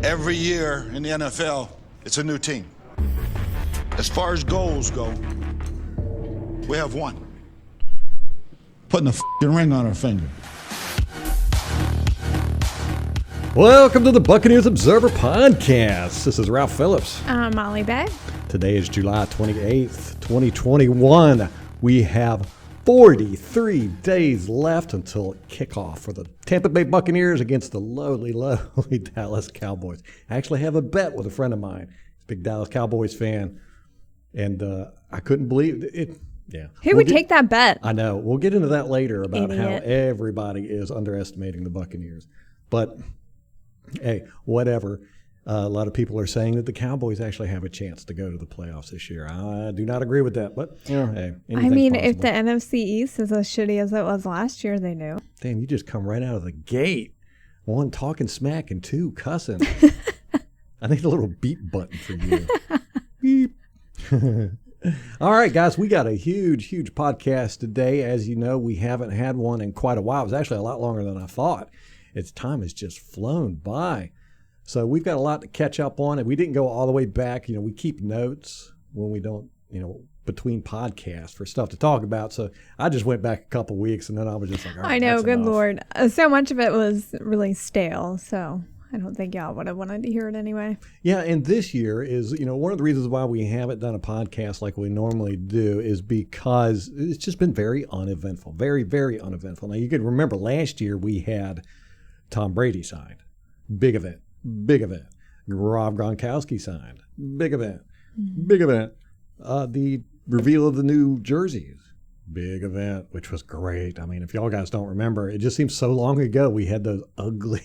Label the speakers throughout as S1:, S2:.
S1: Every year in the NFL, it's a new team. As far as goals go, we have one. Putting a f***ing ring on our finger.
S2: Welcome to the Buccaneers Observer Podcast. This is Ralph Phillips.
S3: I'm Molly Bay.
S2: Today is July 28th, 2021. We have 43 days left until kickoff for the Tampa Bay Buccaneers against the lowly Dallas Cowboys. I actually have a bet with a friend of mine. He's a big Dallas Cowboys fan. And I couldn't believe it. Yeah.
S3: Who would take that bet?
S2: I know. We'll get into that later about
S3: Idiot.
S2: how everybody is underestimating the Buccaneers. But, hey, whatever. A lot of people are saying that the Cowboys actually have a chance to go to the playoffs this year. I do not agree with that, but hey,
S3: I mean,
S2: possible.
S3: if the NFC East is as shitty as it was last year, they knew.
S2: Damn, you just come right out of the gate. One, talking smack, and two, cussing. I need a little beep button for you. Beep. All right, guys, we got a huge podcast today. As you know, we haven't had one in quite a while. It was actually a lot longer than I thought. Its time has just flown by. So we've got a lot to catch up on, and we didn't go all the way back. You know, we keep notes when we don't, between podcasts for stuff to talk about. So I just went back a couple weeks, and then I was just like, all right,
S3: I know,
S2: that's
S3: good
S2: enough.
S3: Lord. So much of it was really stale, so I don't think y'all would have wanted to hear it anyway.
S2: Yeah, and this year is, one of the reasons why we haven't done a podcast like we normally do is because it's just been very uneventful, very, very uneventful. Now, you can remember last year we had Tom Brady signed. Big event. Rob Gronkowski signed. Big event. The reveal of the new jerseys. Big event, which was great. I mean, if y'all guys don't remember, it just seems so long ago we had those ugly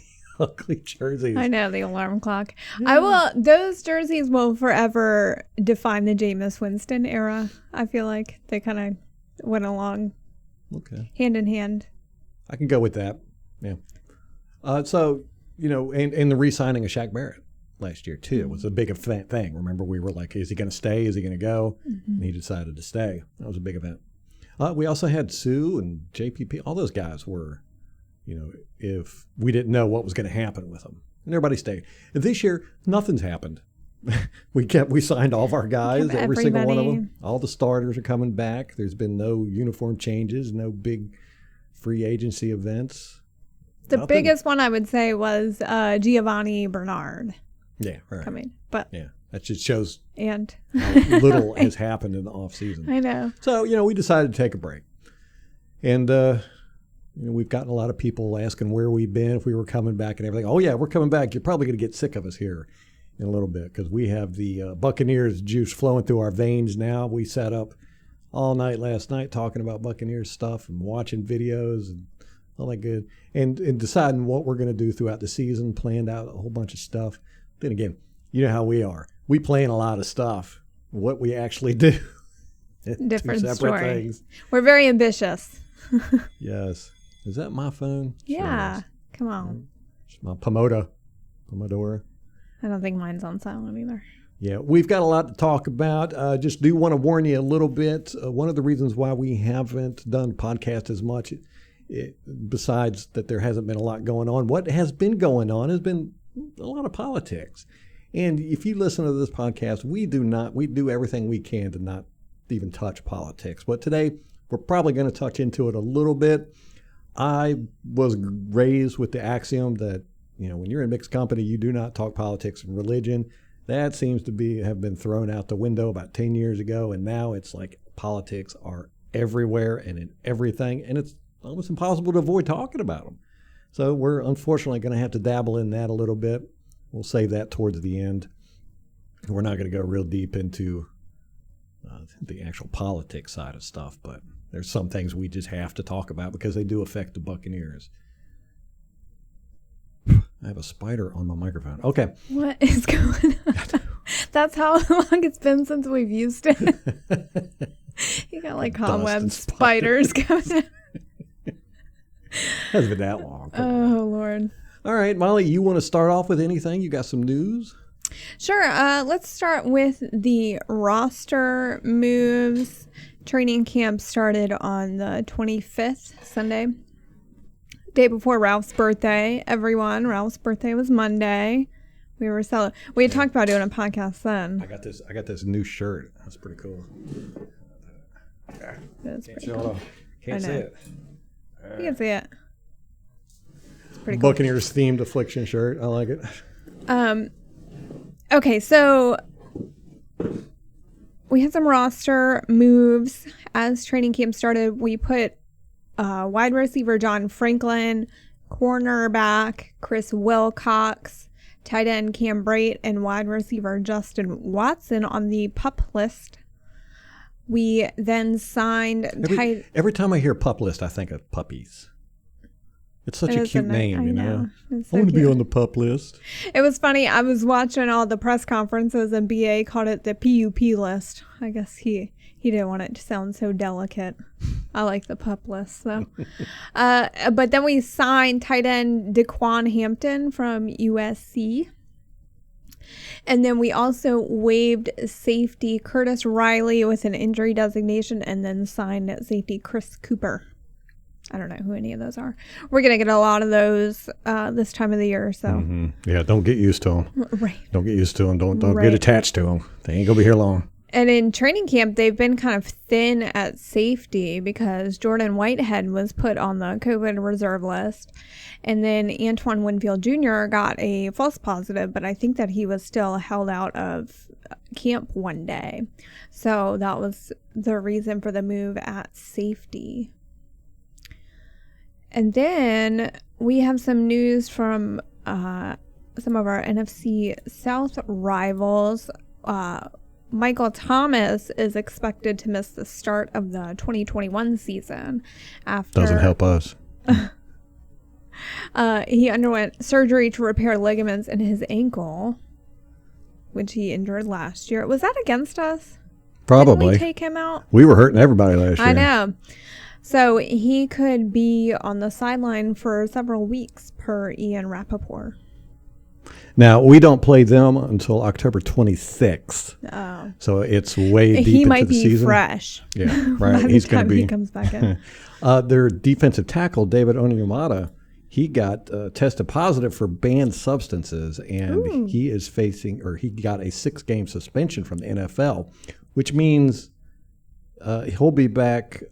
S2: jerseys.
S3: I know, the alarm clock. Yeah. Those jerseys will forever define the Jameis Winston era. I feel like they kind of went along hand in hand.
S2: I can go with that. Yeah. And the re-signing of Shaq Barrett last year, too, was a big event thing. Remember, we were like, is he going to stay? Is he going to go? Mm-hmm. And he decided to stay. That was a big event. We also had Sue and JPP. All those guys were, if we didn't know what was going to happen with them. And everybody stayed. And this year, nothing's happened. We signed all of our guys, every single one of them. All the starters are coming back. There's been no uniform changes, no big free agency events.
S3: The biggest one I would say was Giovanni Bernard.
S2: Yeah, right.
S3: Coming, but
S2: yeah, that just shows
S3: how
S2: little has happened in the off season.
S3: I know.
S2: So we decided to take a break, and we've gotten a lot of people asking where we've been, if we were coming back, and everything. Oh yeah, we're coming back. You're probably going to get sick of us here in a little bit because we have the Buccaneers juice flowing through our veins now. We sat up all night last night talking about Buccaneers stuff and watching videos and all that good, and deciding what we're going to do throughout the season, planned out a whole bunch of stuff. Then again, you know how we are. We plan a lot of stuff. What we actually do,
S3: different
S2: two separate
S3: story.
S2: Things.
S3: We're very ambitious.
S2: Yes. Is that my phone?
S3: Yeah.
S2: Sure.
S3: Come on.
S2: It's my Pomodoro.
S3: I don't think mine's on silent either.
S2: Yeah, we've got a lot to talk about. Just do want to warn you a little bit. One of the reasons why we haven't done podcast as much, besides that there hasn't been a lot going on, what has been going on has been a lot of politics. And if you listen to this podcast, we do everything we can to not even touch politics. But today, we're probably going to touch into it a little bit. I was raised with the axiom that, when you're in mixed company, you do not talk politics and religion. That seems to have been thrown out the window about 10 years ago. And now it's like politics are everywhere and in everything. And it's almost impossible to avoid talking about them. So we're unfortunately going to have to dabble in that a little bit. We'll save that towards the end. We're not going to go real deep into the actual politics side of stuff, but there's some things we just have to talk about because they do affect the Buccaneers. I have a spider on my microphone. Okay.
S3: What is going on? That's how long it's been since we've used it. You got like cobweb spiders coming out.
S2: Hasn't been that long.
S3: Oh, Lord.
S2: All right, Molly, you want to start off with anything? You got some news?
S3: Sure. Let's start with the roster moves. Training camp started on the 25th, Sunday. Day before Ralph's birthday, everyone. Ralph's birthday was Monday. We were selling. We had talked about doing a podcast then.
S2: I got this new shirt. That's pretty cool.
S3: That's pretty cool.
S2: Can't see it.
S3: You can see it. It's pretty cool.
S2: Buccaneers themed affliction shirt. I like it.
S3: Okay, so we had some roster moves as training camp started. We put wide receiver John Franklin, cornerback Chris Wilcox, tight end Cam Brate, and wide receiver Justin Watson on the PUP list. We then signed...
S2: Every time I hear PUP list, I think of puppies. It's such a cute name, you know?
S3: So
S2: I want to be on the PUP list.
S3: It was funny. I was watching all the press conferences, and BA called it the PUP list. I guess he didn't want it to sound so delicate. I like the PUP list, though. But then we signed tight end DeQuan Hampton from USC. And then we also waived safety Curtis Riley with an injury designation, and then signed safety Chris Cooper. I don't know who any of those are. We're going to get a lot of those this time of the year. So
S2: Yeah, don't get used to them.
S3: Right.
S2: Don't get used to them. Don't get attached to them. They ain't going to be here long.
S3: And in training camp, they've been kind of thin at safety because Jordan Whitehead was put on the COVID reserve list. And then Antoine Winfield Jr. got a false positive, but I think that he was still held out of camp one day. So that was the reason for the move at safety. And then we have some news from some of our NFC South rivals. Michael Thomas is expected to miss the start of the 2021 season after...
S2: Doesn't help us.
S3: He underwent surgery to repair ligaments in his ankle, which he injured last year. Was that against us?
S2: Probably.
S3: Didn't we take him out?
S2: We were hurting everybody last year.
S3: I know. So he could be on the sideline for several weeks per Ian Rappaport.
S2: Now, we don't play them until October 26th.
S3: Oh.
S2: So it's way deep into the season.
S3: He might be fresh.
S2: Yeah, right.
S3: He's going to be. He comes back in.
S2: Their defensive tackle, David Onyemata, he got tested positive for banned substances, and he is facing, or he got a 6-game suspension from the NFL, which means he'll be back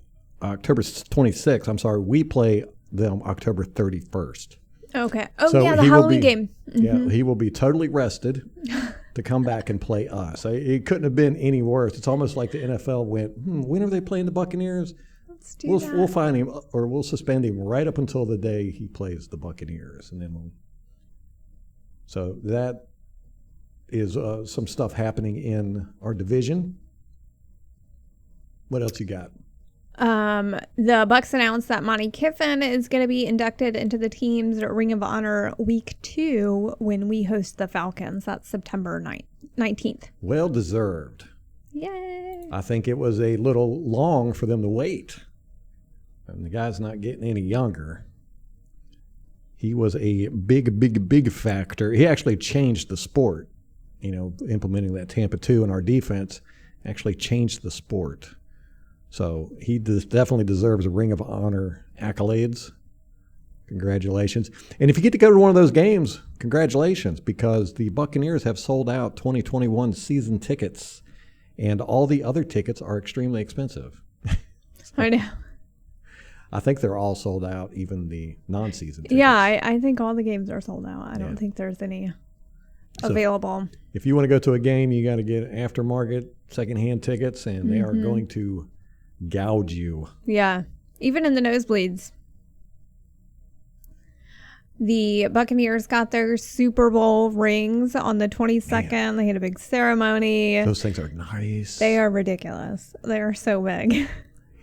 S2: October 26th. I'm sorry, we play them October 31st.
S3: Okay. Oh,
S2: so
S3: yeah, the Halloween game. Mm-hmm.
S2: Yeah, he will be totally rested to come back and play us. It couldn't have been any worse. It's almost like the NFL went, when are they playing the Buccaneers?
S3: Let's do that.
S2: We'll find him, or we'll suspend him right up until the day he plays the Buccaneers. And then so that is some stuff happening in our division. What else you got?
S3: The Bucs announced that Monty Kiffin is going to be inducted into the team's Ring of Honor Week 2 when we host the Falcons. That's September 19th.
S2: Well deserved.
S3: Yay.
S2: I think it was a little long for them to wait. And the guy's not getting any younger. He was a big factor. He actually changed the sport. Implementing that Tampa 2 in our defense actually changed the sport. So he definitely deserves a Ring of Honor accolades. Congratulations. And if you get to go to one of those games, congratulations, because the Buccaneers have sold out 2021 season tickets, and all the other tickets are extremely expensive.
S3: I know.
S2: I think they're all sold out, even the non-season tickets.
S3: Yeah, I think all the games are sold out. I don't think there's any available.
S2: If you want to go to a game, you got to get aftermarket, secondhand tickets, and they are going to gouge you.
S3: Yeah, even in the nosebleeds. The Buccaneers got their Super Bowl rings on the 22nd. Man. They had a big ceremony.
S2: Those things are nice.
S3: They are ridiculous. They are so big.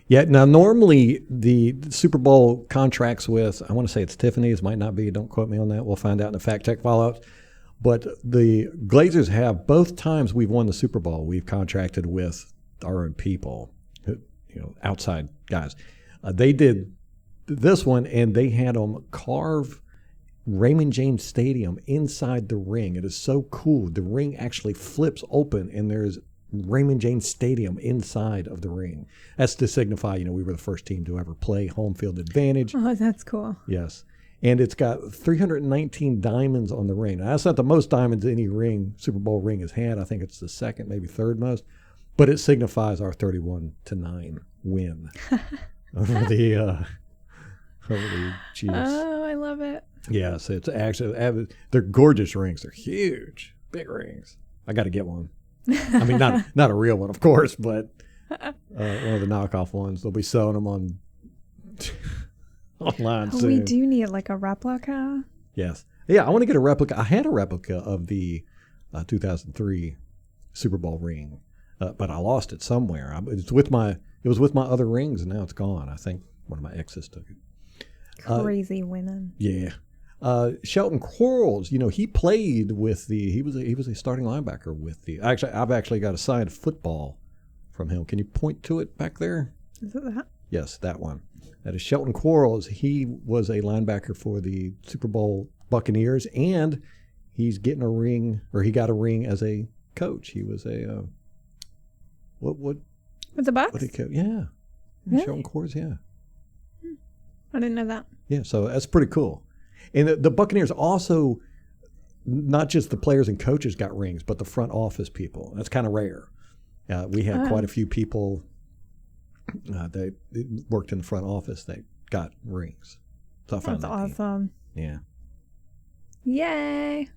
S2: Yeah, now normally the Super Bowl contracts with, I want to say it's Tiffany's, might not be, don't quote me on that. We'll find out in the fact check follow-ups. But the Glazers have, both times we've won the Super Bowl, we've contracted with our own people. Outside guys. They did this one, and they had them carve Raymond James Stadium inside the ring. It is so cool. The ring actually flips open, and there's Raymond James Stadium inside of the ring. That's to signify, we were the first team to ever play home field advantage.
S3: Oh, that's cool.
S2: Yes. And it's got 319 diamonds on the ring. Now, that's not the most diamonds any Super Bowl ring has had. I think it's the second, maybe third most. But it signifies our 31-9 win over the Chiefs.
S3: Oh, I love it.
S2: Yes, it's actually, they're gorgeous rings. They're huge, big rings. I got to get one. I mean, not a real one, of course, but one of the knockoff ones. They'll be selling them on online soon.
S3: We do need like a replica.
S2: Yes. Yeah, I want to get a replica. I had a replica of the 2003 Super Bowl ring, but I lost it somewhere. It was with my other rings, and now it's gone. I think one of my exes took it.
S3: Crazy winning.
S2: Yeah. Shelton Quarles, he played with he was a starting linebacker with I've actually got a signed football from him. Can you point to it back there?
S3: Is it that?
S2: Yes, that one. That is Shelton Quarles. He was a linebacker for the Super Bowl Buccaneers, and he's getting a ring, or he got a ring as a coach. He was a what?
S3: With the Bucs?
S2: What did he coach? Yeah.
S3: Really?
S2: Shelton Quarles, yeah.
S3: I didn't know that.
S2: Yeah, so that's pretty cool. And the Buccaneers also, not just the players and coaches got rings, but the front office people. That's kind of rare. We had quite a few people that worked in the front office that got rings. So I found
S3: That's
S2: that
S3: awesome.
S2: neat. Yeah.
S3: Yay.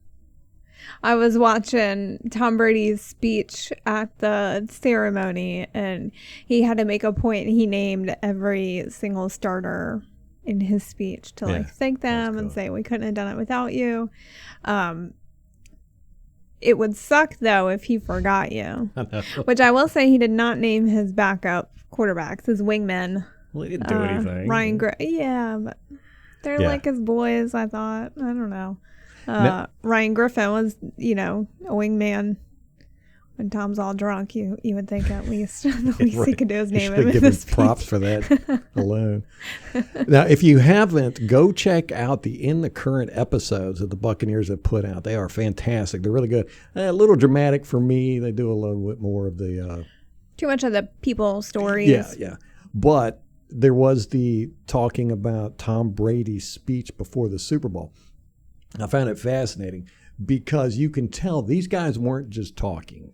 S3: I was watching Tom Brady's speech at the ceremony, and he had to make a point. He named every single starter in his speech to thank them and say we couldn't have done it without you. It would suck though if he forgot you, which I will say he did not name his backup quarterbacks, his wingmen.
S2: Well, he didn't do anything.
S3: Ryan Gray, but they're like his boys. I thought. I don't know. Ryan Griffin was, a wingman. When Tom's all drunk, you would think at least the least he could do is name him in this
S2: props for that alone. Now, if you haven't, go check out the In the Current episodes that the Buccaneers have put out. They are fantastic. They're really good. A little dramatic for me. They do a little bit more of the
S3: too much of the people stories.
S2: Yeah. But there was the talking about Tom Brady's speech before the Super Bowl. I found it fascinating because you can tell these guys weren't just talking.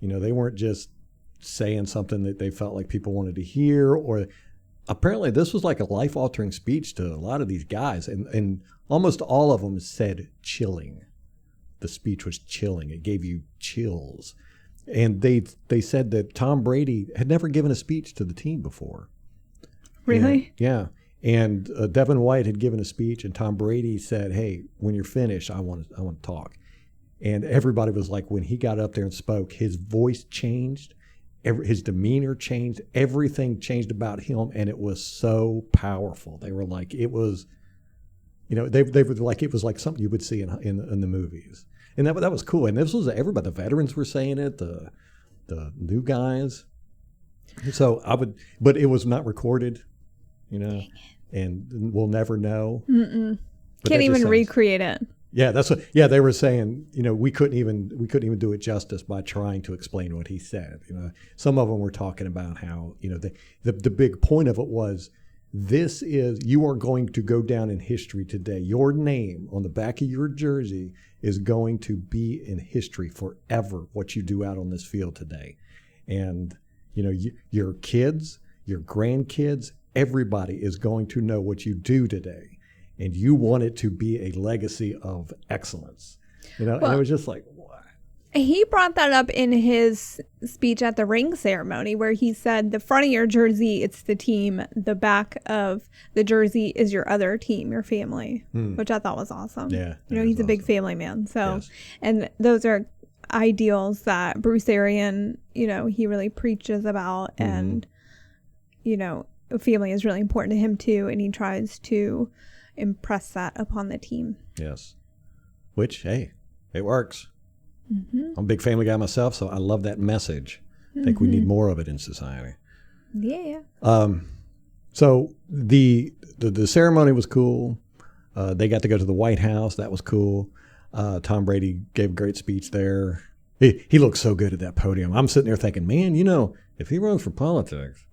S2: They weren't just saying something that they felt like people wanted to hear, or apparently this was like a life-altering speech to a lot of these guys, and almost all of them said chilling. The speech was chilling. It gave you chills. And they said that Tom Brady had never given a speech to the team before.
S3: Really?
S2: Yeah. And Devin White had given a speech, and Tom Brady said, "Hey, when you're finished, I want to talk." And everybody was like, when he got up there and spoke, his voice changed, his demeanor changed, everything changed about him, and it was so powerful. They were like, it was, they were like, it was like something you would see in the movies, and that was cool. And this was everybody. The veterans were saying it, the new guys. So but it was not recorded, and we'll never know.
S3: Can't even recreate it.
S2: Yeah, that's what. Yeah, they were saying. We couldn't even do it justice by trying to explain what he said. Some of them were talking about how the big point of it was, you are going to go down in history today. Your name on the back of your jersey is going to be in history forever. What you do out on this field today, and your kids, your grandkids, everybody is going to know what you do today. And you want it to be a legacy of excellence. And it was just like, what?
S3: He brought that up in his speech at the ring ceremony, where he said the front of your jersey, it's the team. The back of the jersey is your other team, your family, which I thought was awesome.
S2: Yeah.
S3: He's a big family man. So, and those are ideals that Bruce Arians, he really preaches about. And, family is really important to him too. And he tries to impress that upon the team.
S2: Yes. Which, hey, it works. I'm a big family guy myself, so I love that message. I think we need more of it in society.
S3: Yeah.
S2: So the ceremony was cool. They got to go to the White House. That was cool. Tom Brady gave a great speech there. He looked so good at that podium. I'm sitting there thinking, man, if he runs for politics...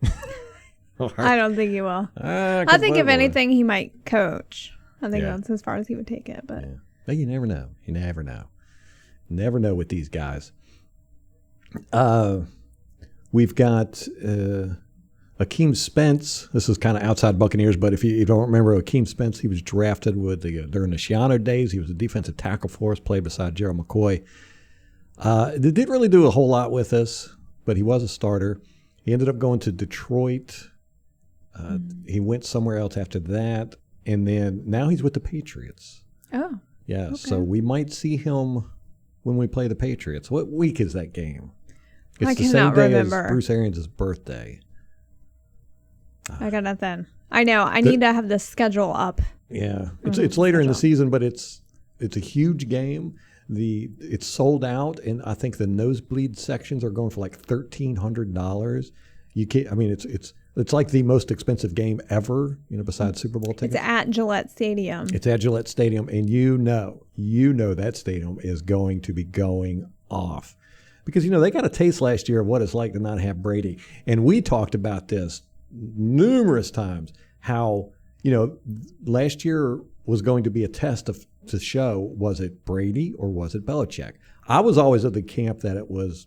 S3: I don't think he will. I think if anything, he might coach. I think that's as far as he would take it. But
S2: you never know. You never know. Never know with these guys. We've got Akeem Spence. This is kind of outside Buccaneers, but if you don't remember Akeem Spence, he was drafted with during the Shiano days. He was a defensive tackle for us, played beside Gerald McCoy. They didn't really do a whole lot with us, but he was a starter. He ended up going to Detroit. He went somewhere else after that, and then now he's with the Patriots.
S3: Oh.
S2: Yeah,
S3: okay.
S2: So we might see him when we play the Patriots. What week is that game? It's the same day as Bruce Arians' birthday.
S3: I got nothing. I know. I need to have the schedule up.
S2: Yeah, it's later in the season, but it's a huge game. It's sold out, and I think the nosebleed sections are going for like $1,300. You can't. I mean, it's like the most expensive game ever. Besides Super Bowl tickets.
S3: It's at Gillette Stadium.
S2: It's at Gillette Stadium, and you know that stadium is going to be going off because they got a taste last year of what it's like to not have Brady, and we talked about this numerous times. How last year was going to be a test to show, was it Brady or was it Belichick? I was always of the camp that it was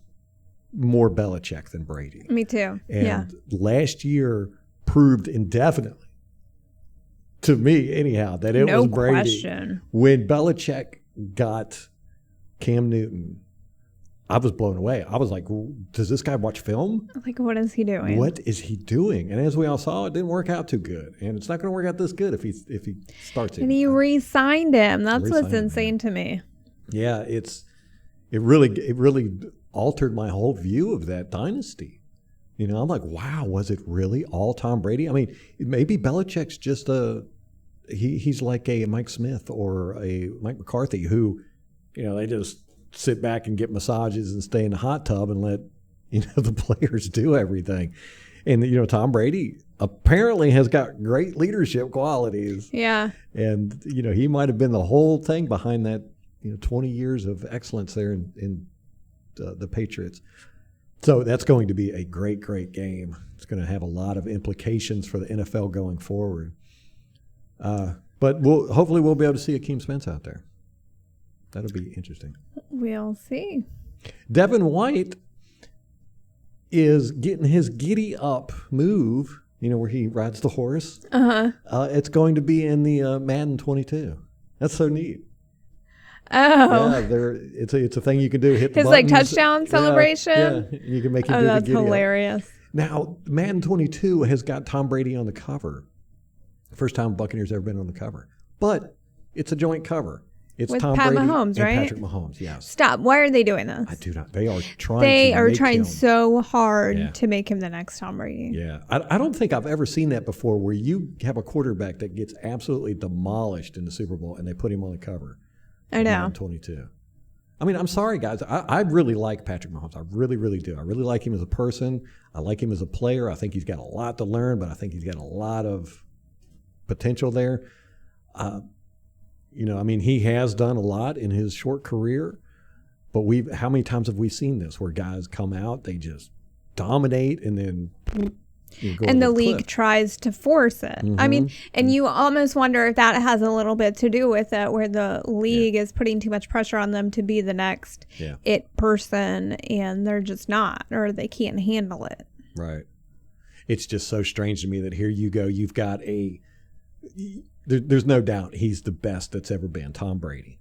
S2: more Belichick than Brady.
S3: Me too.
S2: And last year proved indefinitely, to me anyhow, that it was Brady.
S3: Question.
S2: When Belichick got Cam Newton, I was blown away. I was like, does this guy watch film?
S3: Like, what is he doing?
S2: What is he doing? And as we all saw, it didn't work out too good. And it's not going to work out this good if he starts it.
S3: And he re-signed him. That's what's insane to me.
S2: Yeah, it really altered my whole view of that dynasty. I'm like, wow, was it really all Tom Brady? I mean, maybe Belichick's just he's like a Mike Smith or a Mike McCarthy who, they just sit back and get massages and stay in the hot tub and let the players do everything. And Tom Brady apparently has got great leadership qualities.
S3: Yeah.
S2: And he might have been the whole thing behind that 20 years of excellence there in the Patriots. So that's going to be a great game. It's going to have a lot of implications for the NFL going forward. But hopefully we'll be able to see Akeem Spence out there. That'll be interesting.
S3: We'll see.
S2: Devin White is getting his giddy up move, where he rides the horse. It's going to be in the Madden 22. That's so neat.
S3: Oh.
S2: Yeah, it's a thing you can do. Hit the
S3: his
S2: buttons.
S3: Touchdown celebration?
S2: Yeah, you can make him do
S3: that's
S2: the giddy
S3: hilarious.
S2: Up. Now, Madden 22 has got Tom Brady on the cover. First time Buccaneers ever been on the cover. But it's a joint cover. It's
S3: with
S2: Tom
S3: Pat
S2: Brady
S3: Mahomes,
S2: and
S3: right?
S2: Patrick Mahomes, yes.
S3: Stop. Why are they doing this?
S2: I do not. They are trying
S3: They are
S2: make
S3: trying
S2: him,
S3: so hard to make him the next Tom Brady.
S2: Yeah. I don't think I've ever seen that before where you have a quarterback that gets absolutely demolished in the Super Bowl and they put him on the cover.
S3: I know.
S2: 22. I mean, I'm sorry, guys. I really like Patrick Mahomes. I really, really do. I really like him as a person. I like him as a player. I think he's got a lot to learn, but I think he's got a lot of potential there. He has done a lot in his short career, but how many times have we seen this where guys come out, they just dominate and then go
S3: and the
S2: over
S3: league
S2: cliff.
S3: tries to force it.
S2: Mm-hmm.
S3: I mean, and you almost wonder if that has a little bit to do with it, where the league is putting too much pressure on them to be the next it person, and they're just not, or they can't handle it.
S2: Right. It's just so strange to me that here you go, you've got there's no doubt he's the best that's ever been, Tom Brady.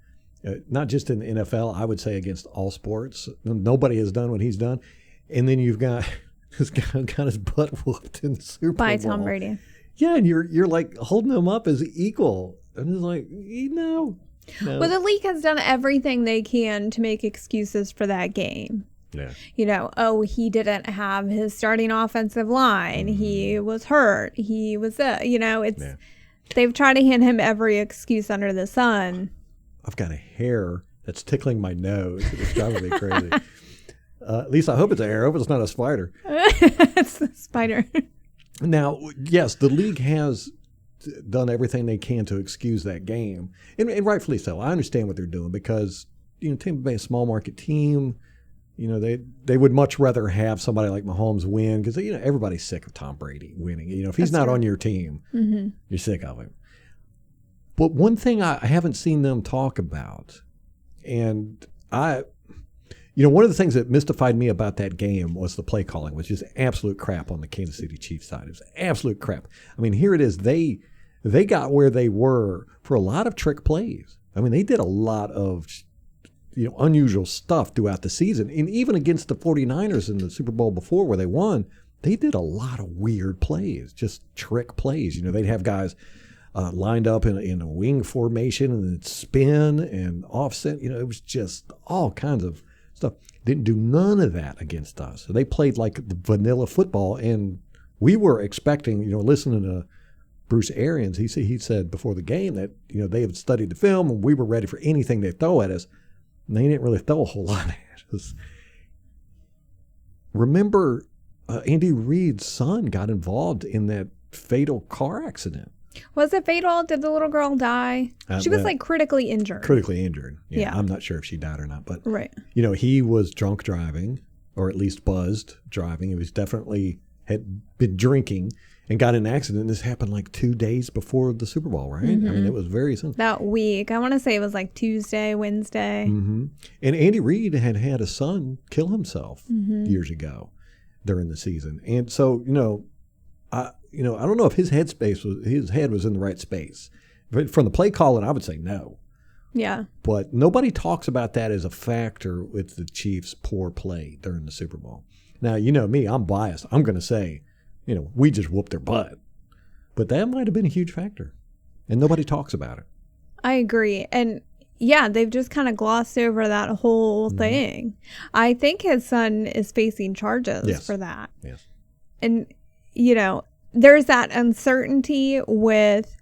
S2: Not just in the NFL, I would say against all sports. Nobody has done what he's done. And then you've got this guy got his butt whooped in the Super Bowl.
S3: By Tom Brady.
S2: Yeah, and you're like holding him up as equal. And it's like, no.
S3: Well, the league has done everything they can to make excuses for that game.
S2: Yeah.
S3: He didn't have his starting offensive line. Mm-hmm. He was hurt. He was, they've tried to hand him every excuse under the sun.
S2: I've got a hair that's tickling my nose. It's driving me crazy. At least I hope it's a hair. I hope it's not a spider.
S3: It's a spider.
S2: Now, yes, the league has done everything they can to excuse that game. And rightfully so. I understand what they're doing because, Tampa Bay, a small market team, they would much rather have somebody like Mahomes win because, everybody's sick of Tom Brady winning. If he's not on your team, you're sick of him. But one thing I haven't seen them talk about, and one of the things that mystified me about that game was the play calling, which is absolute crap on the Kansas City Chiefs side. It was absolute crap. I mean, here it is. They got where they were for a lot of trick plays. I mean, they did a lot of unusual stuff throughout the season. And even against the 49ers in the Super Bowl before where they won, they did a lot of weird plays, just trick plays. They'd have guys lined up in a wing formation and then spin and offset. It was just all kinds of stuff. Didn't do none of that against us. So they played like the vanilla football, and we were expecting, listening to Bruce Arians, he said before the game that, they had studied the film and we were ready for anything they throw at us. And they didn't really throw a whole lot at us. Remember, Andy Reid's son got involved in that fatal car accident.
S3: Was it fatal? Did the little girl die? She was critically injured.
S2: Critically injured. Yeah. I'm not sure if she died or not. But,
S3: right.
S2: He was drunk driving, or at least buzzed driving. He was definitely had been drinking and got in an accident. This happened like 2 days before the Super Bowl, right?
S3: Mm-hmm.
S2: I mean, it was very soon.
S3: That week. I want to say it was like Tuesday, Wednesday.
S2: Mm-hmm. And Andy Reid had a son kill himself years ago during the season. And so, I don't know if his head was in the right space. But from the play calling, I would say no.
S3: Yeah.
S2: But nobody talks about that as a factor with the Chiefs' poor play during the Super Bowl. Now, me, I'm biased. I'm going to say, we just whooped their butt. But that might have been a huge factor. And nobody talks about it.
S3: I agree. And yeah, they've just kind of glossed over that whole thing. I think his son is facing charges for that.
S2: Yes.
S3: And, there's that uncertainty with,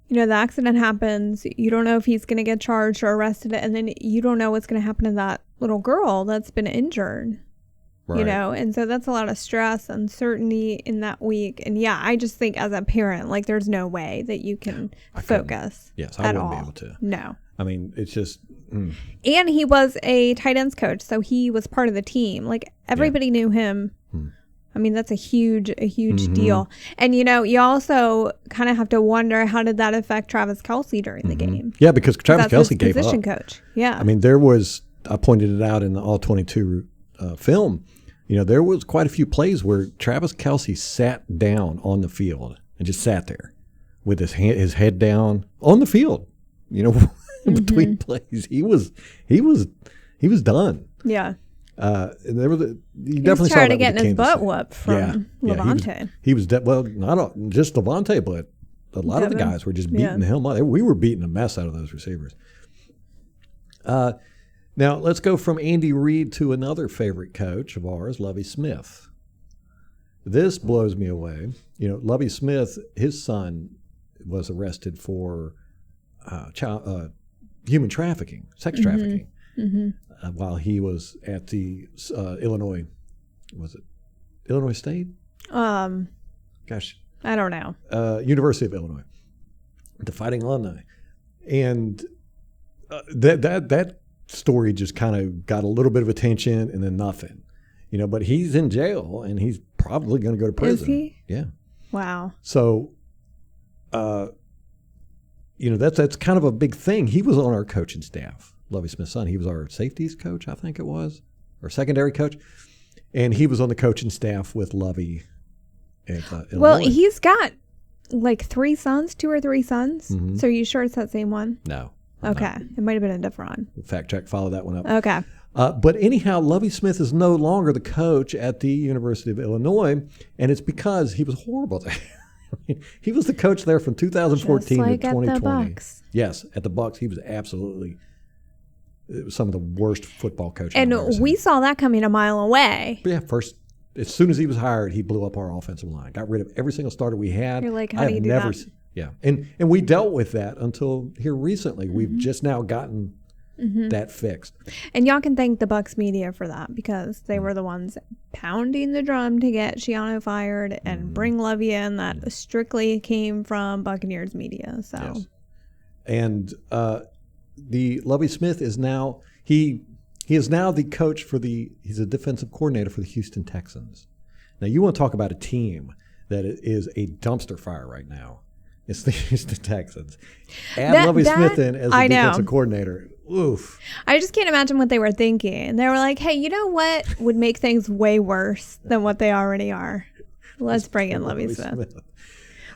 S3: the accident happens. You don't know if he's going to get charged or arrested. And then you don't know what's going to happen to that little girl that's been injured.
S2: Right.
S3: And so that's a lot of stress, uncertainty in that week. And yeah, I just think as a parent, there's no way that you can focus.
S2: Yes, I wouldn't be able to.
S3: No.
S2: I mean, it's just.
S3: And he was a tight ends coach, so he was part of the team. Everybody knew him. I mean, that's a huge deal. And, you also kind of have to wonder, how did that affect Travis Kelce during the game?
S2: Yeah, because Travis Kelce gave up.
S3: Position coach. Yeah.
S2: I mean, I pointed it out in the All-22 film. There was quite a few plays where Travis Kelce sat down on the field and just sat there with his head down on the field. Between plays, he was done.
S3: Yeah.
S2: There was
S3: he
S2: definitely
S3: was
S2: saw
S3: tired
S2: that
S3: of getting his butt
S2: City.
S3: whooped from Levante.
S2: He was not just Levante, but a lot of the guys were just beating him up. We were beating a mess out of those receivers. Now, let's go from Andy Reid to another favorite coach of ours, Lovie Smith. This blows me away. Lovie Smith, his son was arrested for human trafficking, sex trafficking, while he was at the Illinois State? Gosh.
S3: I don't know.
S2: University of Illinois, the Fighting Alumni. And that story just kind of got a little bit of attention and then nothing, but he's in jail and he's probably going to go to prison.
S3: Is he?
S2: Yeah.
S3: Wow.
S2: So, that's kind of a big thing. He was on our coaching staff, Lovie Smith's son. He was our safeties coach, I think it was, or secondary coach. And he was on the coaching staff with Lovie at Illinois.
S3: Well, he's got 3 sons, 2 or 3 sons. So are you sure it's that same one?
S2: No.
S3: Okay. It might have been a different one.
S2: Fact check, follow that one up.
S3: Okay.
S2: But anyhow, Lovie Smith is no longer the coach at the University of Illinois, and it's because he was horrible there. He was the coach there from 2014 to 2020.
S3: At the Bucs.
S2: Yes, at the Bucs, he was absolutely some of the worst football coaching.
S3: And we saw that coming a mile away.
S2: But yeah, as soon as he was hired, he blew up our offensive line. Got rid of every single starter we had.
S3: You're like, how do you do that?
S2: Yeah, and we dealt with that until here recently. We've just now gotten that fixed.
S3: And y'all can thank the Bucs media for that, because they were the ones pounding the drum to get Schiano fired and bring Lovie in. That strictly came from Buccaneers media. So,
S2: yes. And the Lovie Smith is now he is now the coach he's a defensive coordinator for the Houston Texans. Now, you want to talk about a team that is a dumpster fire right now. It's the Texans. Add Lovie Smith in as the defensive coordinator. Oof.
S3: I just can't imagine what they were thinking. They were like, hey, you know what would make things way worse than what they already are? Let's bring in Lovie Smith.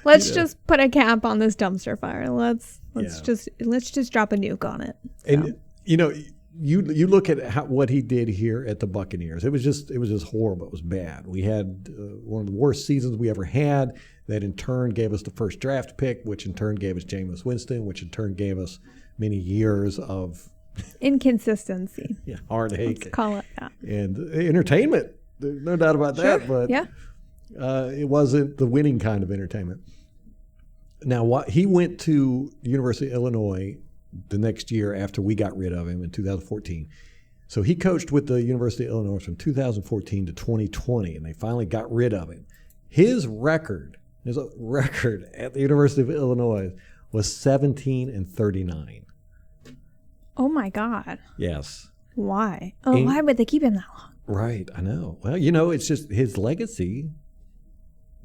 S3: Let's just put a cap on this dumpster fire. Let's just drop a nuke on it. So.
S2: And you look at what he did here at the Buccaneers. It was just horrible. It was bad. We had one of the worst seasons we ever had. That in turn gave us the first draft pick, which in turn gave us Jameis Winston, which in turn gave us many years of
S3: inconsistency.
S2: Yeah, heartache.
S3: Let's call it that.
S2: And entertainment. There's no doubt about that. But it wasn't the winning kind of entertainment. Now, he went to the University of Illinois the next year after we got rid of him in 2014. So he coached with the University of Illinois from 2014 to 2020, and they finally got rid of him. His record at the University of Illinois was 17-39.
S3: Oh my God.
S2: Yes.
S3: Why? Why would they keep him that long?
S2: Right, I know. Well, it's just his legacy.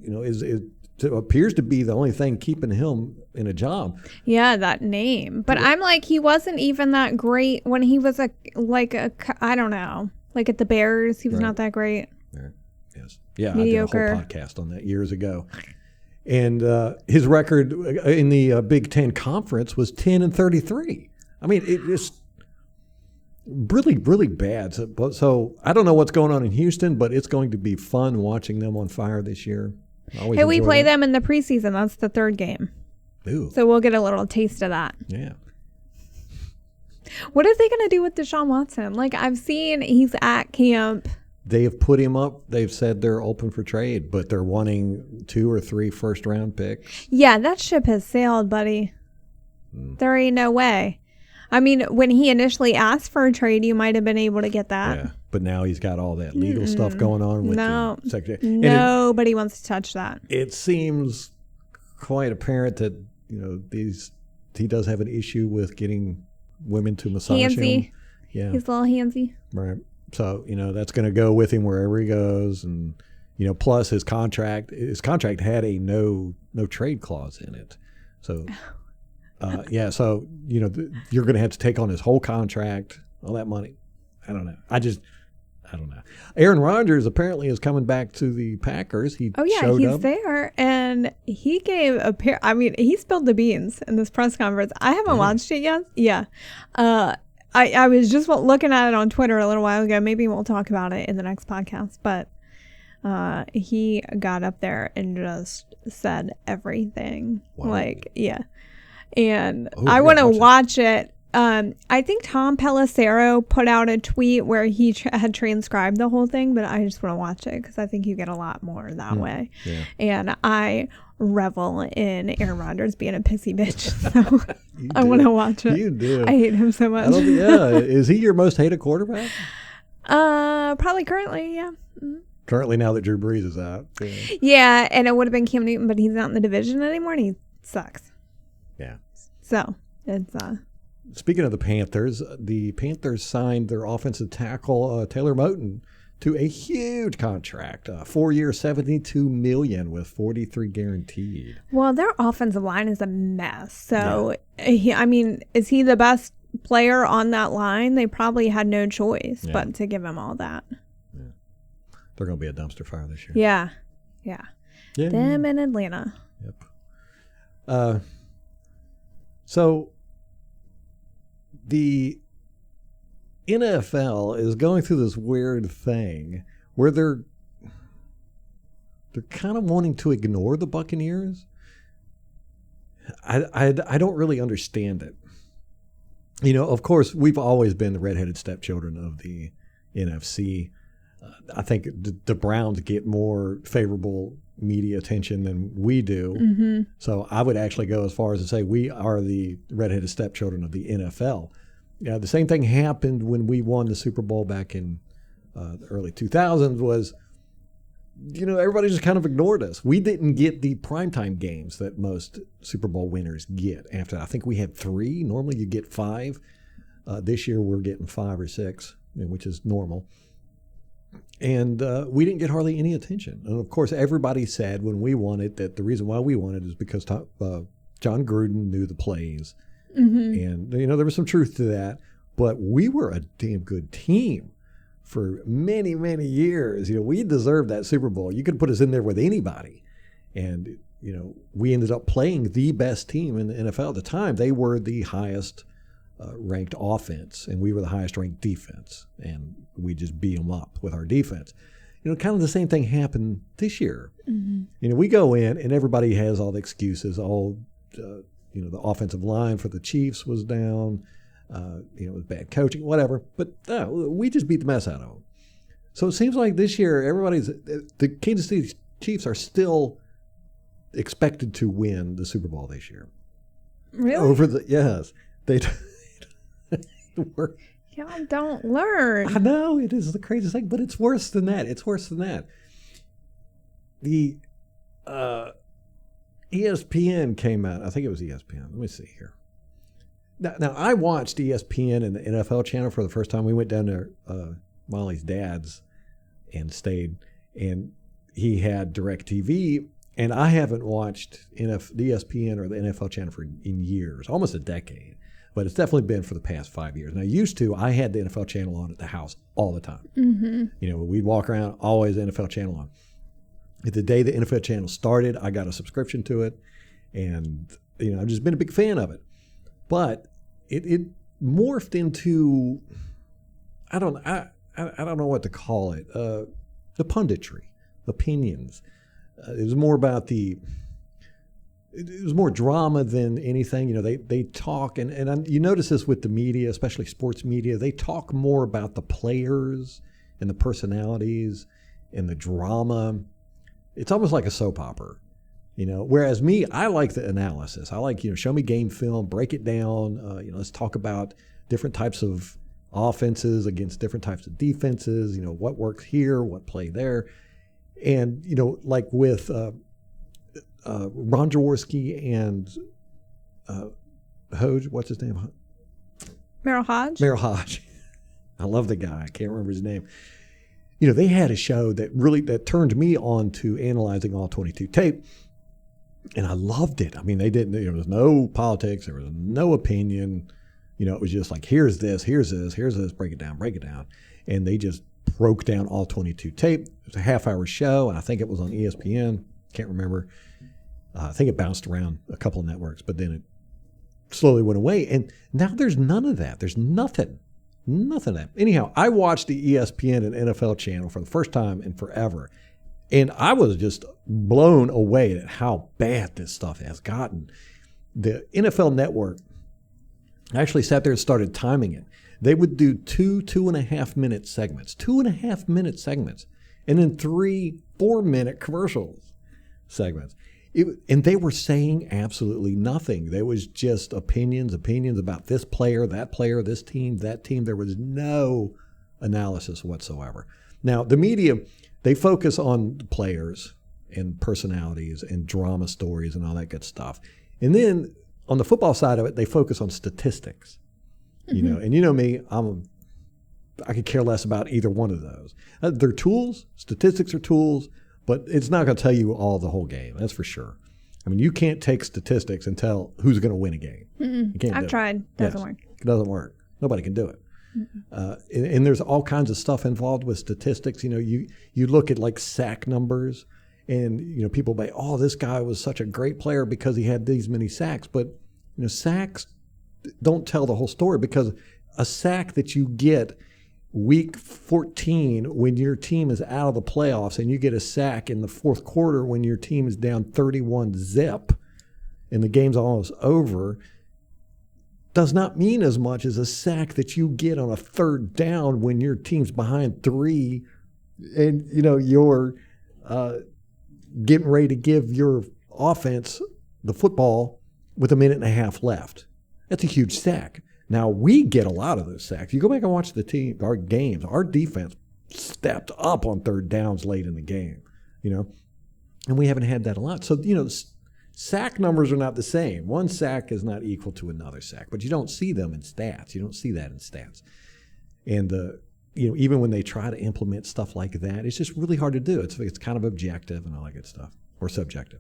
S2: It appears to be the only thing keeping him in a job. Yeah,
S3: that name. But I'm like, he wasn't even that great when he was I don't know, like at the Bears. He was not that great.
S2: Right. Yes. Yeah,
S3: mediocre.
S2: I did a whole podcast on that years ago. And his record in the Big Ten Conference was 10-33. I mean, it just really, really bad. So I don't know what's going on in Houston, but it's going to be fun watching them on fire this year.
S3: Hey, we play them in the preseason. That's the third game.
S2: Ooh.
S3: So we'll get a little taste of that.
S2: Yeah.
S3: What are they going to do with Deshaun Watson? Like, I've seen he's at camp.
S2: They have put him up. They've said they're open for trade, but they're wanting 2 or 3 first-round picks.
S3: Yeah, that ship has sailed, buddy. There ain't no way. I mean, when he initially asked for a trade, you might have been able to get that.
S2: Yeah, but now he's got all that legal stuff going on with the secretary.
S3: Nobody wants to touch that.
S2: It seems quite apparent that he does have an issue with getting women to massage him. Yeah,
S3: he's a little handsy.
S2: Right. So that's going to go with him wherever he goes, and plus his contract had a no trade clause in it. So. So you're going to have to take on his whole contract, all that money. I don't know. I don't know. Aaron Rodgers apparently is coming back to the Packers. He's
S3: there, and he gave he spilled the beans in this press conference. I haven't watched it yet. Yeah, I was just looking at it on Twitter a little while ago. Maybe we'll talk about it in the next podcast. But he got up there and just said everything. Wow. And I want to watch it. I think Tom Pelissero put out a tweet where he had transcribed the whole thing, but I just want to watch it because I think you get a lot more that way. Yeah. And I revel in Aaron Rodgers being a pissy bitch. So I want to watch it.
S2: You do.
S3: I hate him so much.
S2: Is he your most hated quarterback?
S3: Probably currently, yeah. Mm-hmm.
S2: Currently, now that Drew Brees is out.
S3: Yeah, and it would have been Cam Newton, but he's not in the division anymore, and he sucks.
S2: Yeah.
S3: So it's
S2: Speaking of the Panthers signed their offensive tackle Taylor Moton to a huge contract, 4 years, $72 million with $43 guaranteed.
S3: Well, their offensive line is a mess. So is he the best player on that line? They probably had no choice but to give him all that.
S2: Yeah. They're going to be a dumpster fire this year.
S3: Yeah. Them in Atlanta.
S2: Yep. So the NFL is going through this weird thing where they're kind of wanting to ignore the Buccaneers. I don't really understand it. Of course, we've always been the redheaded stepchildren of the NFC. I think the Browns get more favorable media attention than we do. Mm-hmm. So I would actually go as far as to say we are the redheaded stepchildren of the NFL. The same thing happened when we won the Super Bowl back in the early 2000s was, everybody just kind of ignored us. We didn't get the primetime games that most Super Bowl winners get. After I think we had 3. Normally you get 5. This year we're getting 5 or 6, which is normal. And we didn't get hardly any attention. And of course, everybody said when we won it that the reason why we won it is because John Gruden knew the plays. And, there was some truth to that. But we were a damn good team for many, many years. We deserved that Super Bowl. You could put us in there with anybody. And, we ended up playing the best team in the NFL at the time. They were the highest ranked offense, and we were the highest ranked defense. And we just beat them up with our defense. Kind of the same thing happened this year. We go in, and everybody has all the excuses. The offensive line for the Chiefs was down. It was bad coaching, whatever. But we just beat the mess out of them. So it seems like this year, the Kansas City Chiefs are still expected to win the Super Bowl this year.
S3: Really?
S2: Yes. They were.
S3: Y'all don't learn.
S2: I know, it is the craziest thing, but it's worse than that. The ESPN came out. I think it was ESPN. Let me see here. Now, I watched ESPN and the NFL channel for the first time. We went down to Molly's dad's and stayed, and he had DirecTV, and I haven't watched the ESPN or the NFL channel in years, almost a decade. But it's definitely been for the past 5 years. And I had the NFL channel on at the house all the time. We'd walk around, always NFL channel on. The day the NFL channel started, I got a subscription to it, and I've just been a big fan of it. But it morphed into, I don't know what to call it, the punditry, opinions. It was more about it was more drama than anything. They talk, and you notice this with the media, especially sports media, they talk more about the players and the personalities and the drama. It's almost like a soap opera. Whereas me, I like the analysis. I like, show me game film, break it down. Let's talk about different types of offenses against different types of defenses. What works here, what play there. And, like with Ron Jaworski and Hodge, what's his name?
S3: Merrill
S2: Hodge. I love the guy. I can't remember his name. They had a show that turned me on to analyzing all 22 tape. And I loved it. I mean, there was no politics. There was no opinion. It was just like, here's this, break it down. And they just broke down all 22 tape. It was a half-hour show, and I think it was on ESPN. Can't remember. I think it bounced around a couple of networks, but then it slowly went away. And now there's none of that. There's nothing of that. Anyhow, I watched the ESPN and NFL channel for the first time in forever. And I was just blown away at how bad this stuff has gotten. The NFL Network actually sat there and started timing it. They would do 2.5 minute segments, 2.5 minute segments, and then 3-4 minute commercials segments. And they were saying absolutely nothing. There was just opinions about this player, this team, that team. There was no analysis whatsoever. Now, the media, they focus on the players and personalities and drama stories and all that good stuff. And then on the football side of it, they focus on statistics. And me, I could care less about either one of those. They're tools. Statistics are tools, but it's not going to tell you all the whole game. That's for sure. I mean, you can't take statistics and tell who's going to win a game. You can't.
S3: I've tried. Doesn't work.
S2: It doesn't work. Nobody can do it. And there's all kinds of stuff involved with statistics. You look at like sack numbers, and people say, "Oh, this guy was such a great player because he had these many sacks." But sacks don't tell the whole story, because a sack that you get week 14 when your team is out of the playoffs, and you get a sack in the fourth quarter when your team is down 31-0 and the game's almost over, does not mean as much as a sack that you get on a third down when your team's behind 3 and you're getting ready to give your offense the football with 1.5 minutes left. That's a huge sack. Now, we get a lot of those sacks. You go back and watch our games. Our defense stepped up on third downs late in the game, and we haven't had that a lot. So, sack numbers are not the same. One sack is not equal to another sack, but you don't see them in stats. You don't see that in stats. And even when they try to implement stuff like that, it's just really hard to do. It's kind of objective and all that good stuff, or subjective.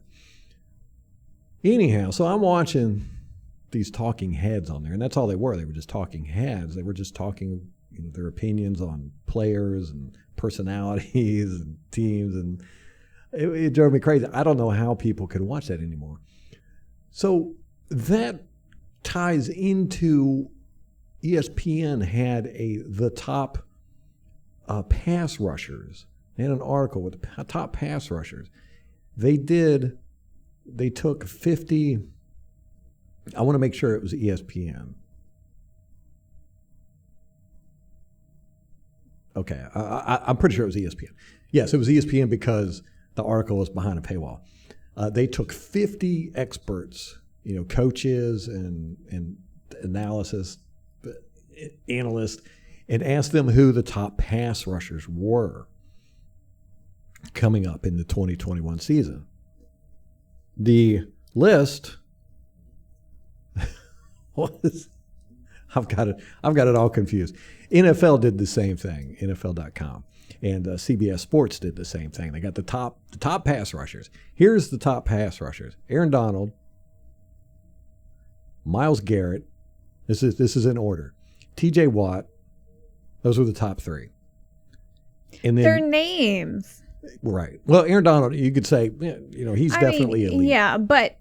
S2: Anyhow, so I'm watching these talking heads on there, and that's all they were. They were just talking heads. They were just talking their opinions on players and personalities and teams, and it drove me crazy. I don't know how people could watch that anymore. So that ties into ESPN had the top pass rushers. They had an article with the top pass rushers. They took 50. I want to make sure it was ESPN. Okay, I'm pretty sure it was ESPN. Yes, it was ESPN because the article was behind a paywall. They took 50 experts, coaches and analysts, analysts, and asked them who the top pass rushers were coming up in the 2021 season. The list was, I've got it all confused. NFL did the same thing, NFL.com, and CBS Sports did the same thing. They got the top pass rushers. Here's the top pass rushers: Aaron Donald, Myles Garrett. This is in order. T.J. Watt. Those were the top three. And then
S3: their names.
S2: Right. Well, Aaron Donald, you could say, he's definitely elite.
S3: Yeah, but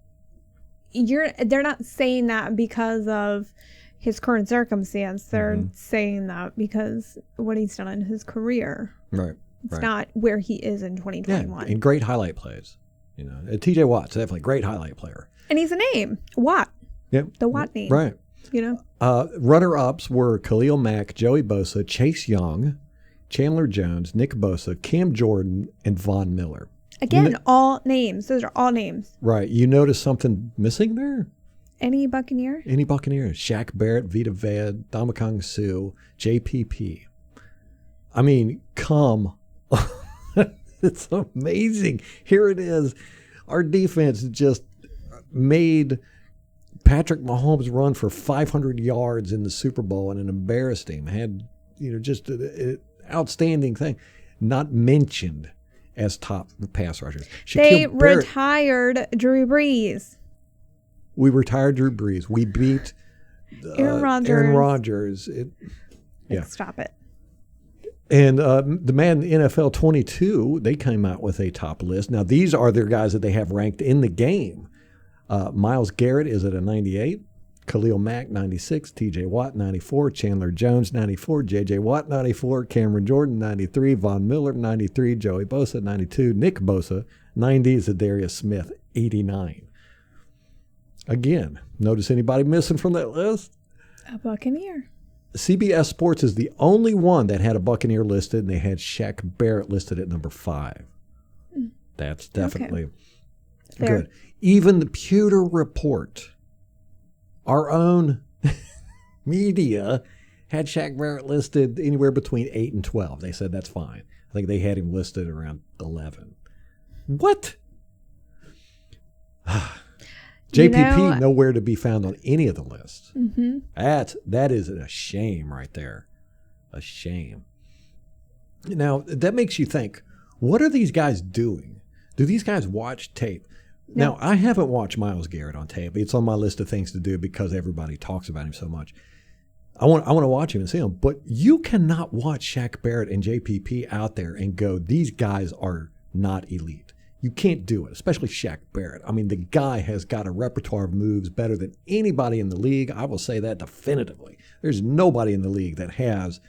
S3: they're not saying that because of his current circumstance. They're saying that because what he's done in his career.
S2: Right.
S3: It's not where he is in 2021.
S2: Yeah, and great highlight plays. T.J. Watt's definitely a great highlight player.
S3: And he's a name, Watt.
S2: Yep.
S3: The Watt name.
S2: Right. Runner-ups were Khalil Mack, Joey Bosa, Chase Young, Chandler Jones, Nick Bosa, Cam Jordan, and Von Miller.
S3: Again, all names. Those are all names.
S2: Right. You notice something missing there?
S3: Any Buccaneer?
S2: Any Buccaneers. Shaq Barrett, Vita Vea, Ndamukong Suh, JPP. I mean, come. It's amazing. Here it is. Our defense just made Patrick Mahomes run for 500 yards in the Super Bowl and embarrassed him. Had, just an outstanding thing. Not mentioned as top pass rushers.
S3: They retired Drew Brees.
S2: We retired Drew Brees. We beat
S3: Aaron
S2: Rodgers.
S3: Stop it.
S2: And the Madden NFL 22, they came out with a top list. Now, these are their guys that they have ranked in the game. Myles Garrett is at a 98. Khalil Mack, 96. T.J. Watt, 94. Chandler Jones, 94. J.J. Watt, 94. Cameron Jordan, 93. Von Miller, 93. Joey Bosa, 92. Nick Bosa, 90. Zadarius Smith, 89. Again, notice anybody missing from that list?
S3: A Buccaneer.
S2: CBS Sports is the only one that had a Buccaneer listed, and they had Shaq Barrett listed at number 5. That's definitely good. Even the Pewter Report, our own media, had Shaq Barrett listed anywhere between 8 and 12. They said that's fine. I think they had him listed around 11. What? JPP nowhere to be found on any of the lists. Mm-hmm. That is a shame right there. A shame. Now, that makes you think, what are these guys doing? Do these guys watch tape? No. Now, I haven't watched Myles Garrett on tape. It's on my list of things to do because everybody talks about him so much. I want to watch him and see him. But you cannot watch Shaq Barrett and JPP out there and go, these guys are not elite. You can't do it, especially Shaq Barrett. I mean, the guy has got a repertoire of moves better than anybody in the league. I will say that definitively. There's nobody in the league that has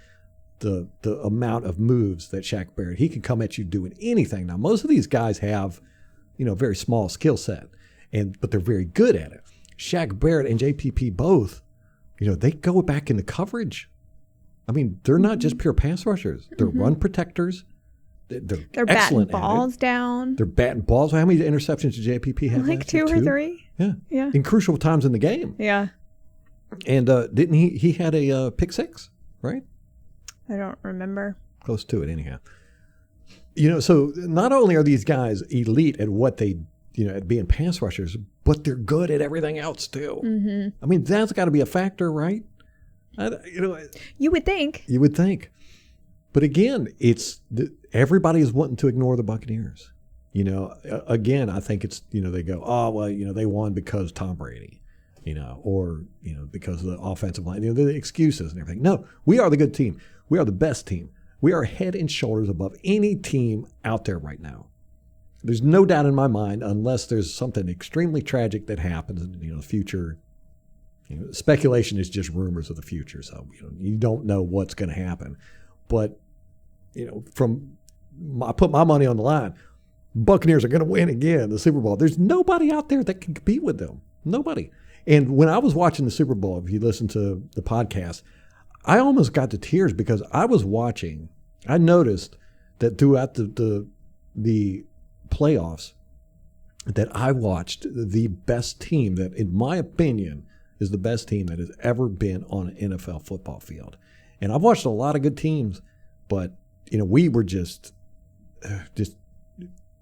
S2: the amount of moves that Shaq Barrett. He can come at you doing anything. Now, most of these guys have, very small skill set, but they're very good at it. Shaq Barrett and JPP both, they go back into coverage. I mean, they're not just pure pass rushers. They're run protectors. They're
S3: batting balls down.
S2: They're batting balls. How many interceptions did JPP have?
S3: Like 2 or 3.
S2: Yeah. In crucial times in the game.
S3: Yeah.
S2: And didn't he had a pick 6, right?
S3: I don't remember.
S2: Close to it, anyhow. So not only are these guys elite at what they, at being pass rushers, but they're good at everything else too. Mm-hmm. I mean, that's got to be a factor, right? You would think. You would think. But again, everybody is wanting to ignore the Buccaneers. You know, again, I think it's, you know, they go, oh, well, you know, they won because Tom Brady, you know, or, you know, because of the offensive line, you know, the excuses and everything. No, we are the good team. We are the best team. We are head and shoulders above any team out there right now. There's no doubt in my mind, unless there's something extremely tragic that happens in, you know, the future. You know, speculation is just rumors of the future, so you don't know what's going to happen. But you know, I put my money on the line. Buccaneers are going to win again the Super Bowl. There's nobody out there that can compete with them. Nobody. And when I was watching the Super Bowl, if you listen to the podcast, I almost got to tears because I was watching. I noticed that throughout the playoffs, that I watched the best team that, in my opinion, is the best team that has ever been on an NFL football field. And I've watched a lot of good teams, but you know, we were just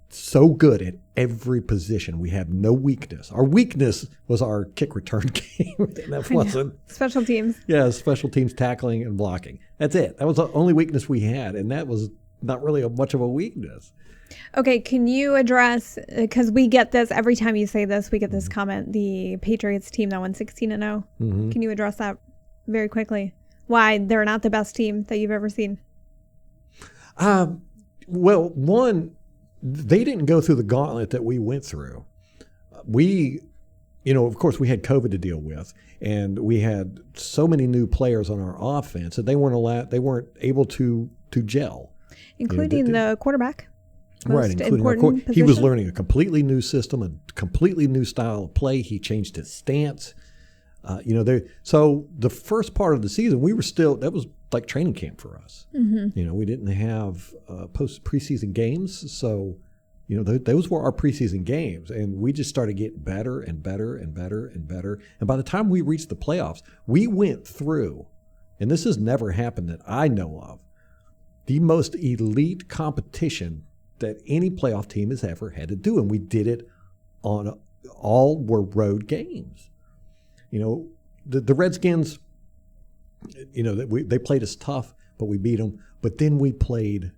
S2: so good at every position. We had no weakness. Our weakness was our kick return game. And that wasn't
S3: special teams. Yeah,
S2: special teams, tackling and blocking. That's it. That was the only weakness we had, and that was not really much of a weakness.
S3: Okay, can you address, because we get this every time you say this, we get this comment, the Patriots team that won 16-0. Mm-hmm. Can you address that very quickly? Why they're not the best team that you've ever seen?
S2: Well, one, they didn't go through the gauntlet that we went through. We, you know, of course, we had COVID to deal with, and we had so many new players on our offense that they weren't able to gel,
S3: including the quarterback.
S2: Right, including he was learning a completely new system, a completely new style of play. He changed his stance. So the first part of the season, that was like training camp for us. Mm-hmm. You know, we didn't have preseason games, so you know those were our preseason games, and we just started getting better and better and better and better. And by the time we reached the playoffs, we went through, and this has never happened that I know of, the most elite competition that any playoff team has ever had to do, and we did it on all were road games. You know, the Redskins, you know, they played us tough, but we beat them. But then we played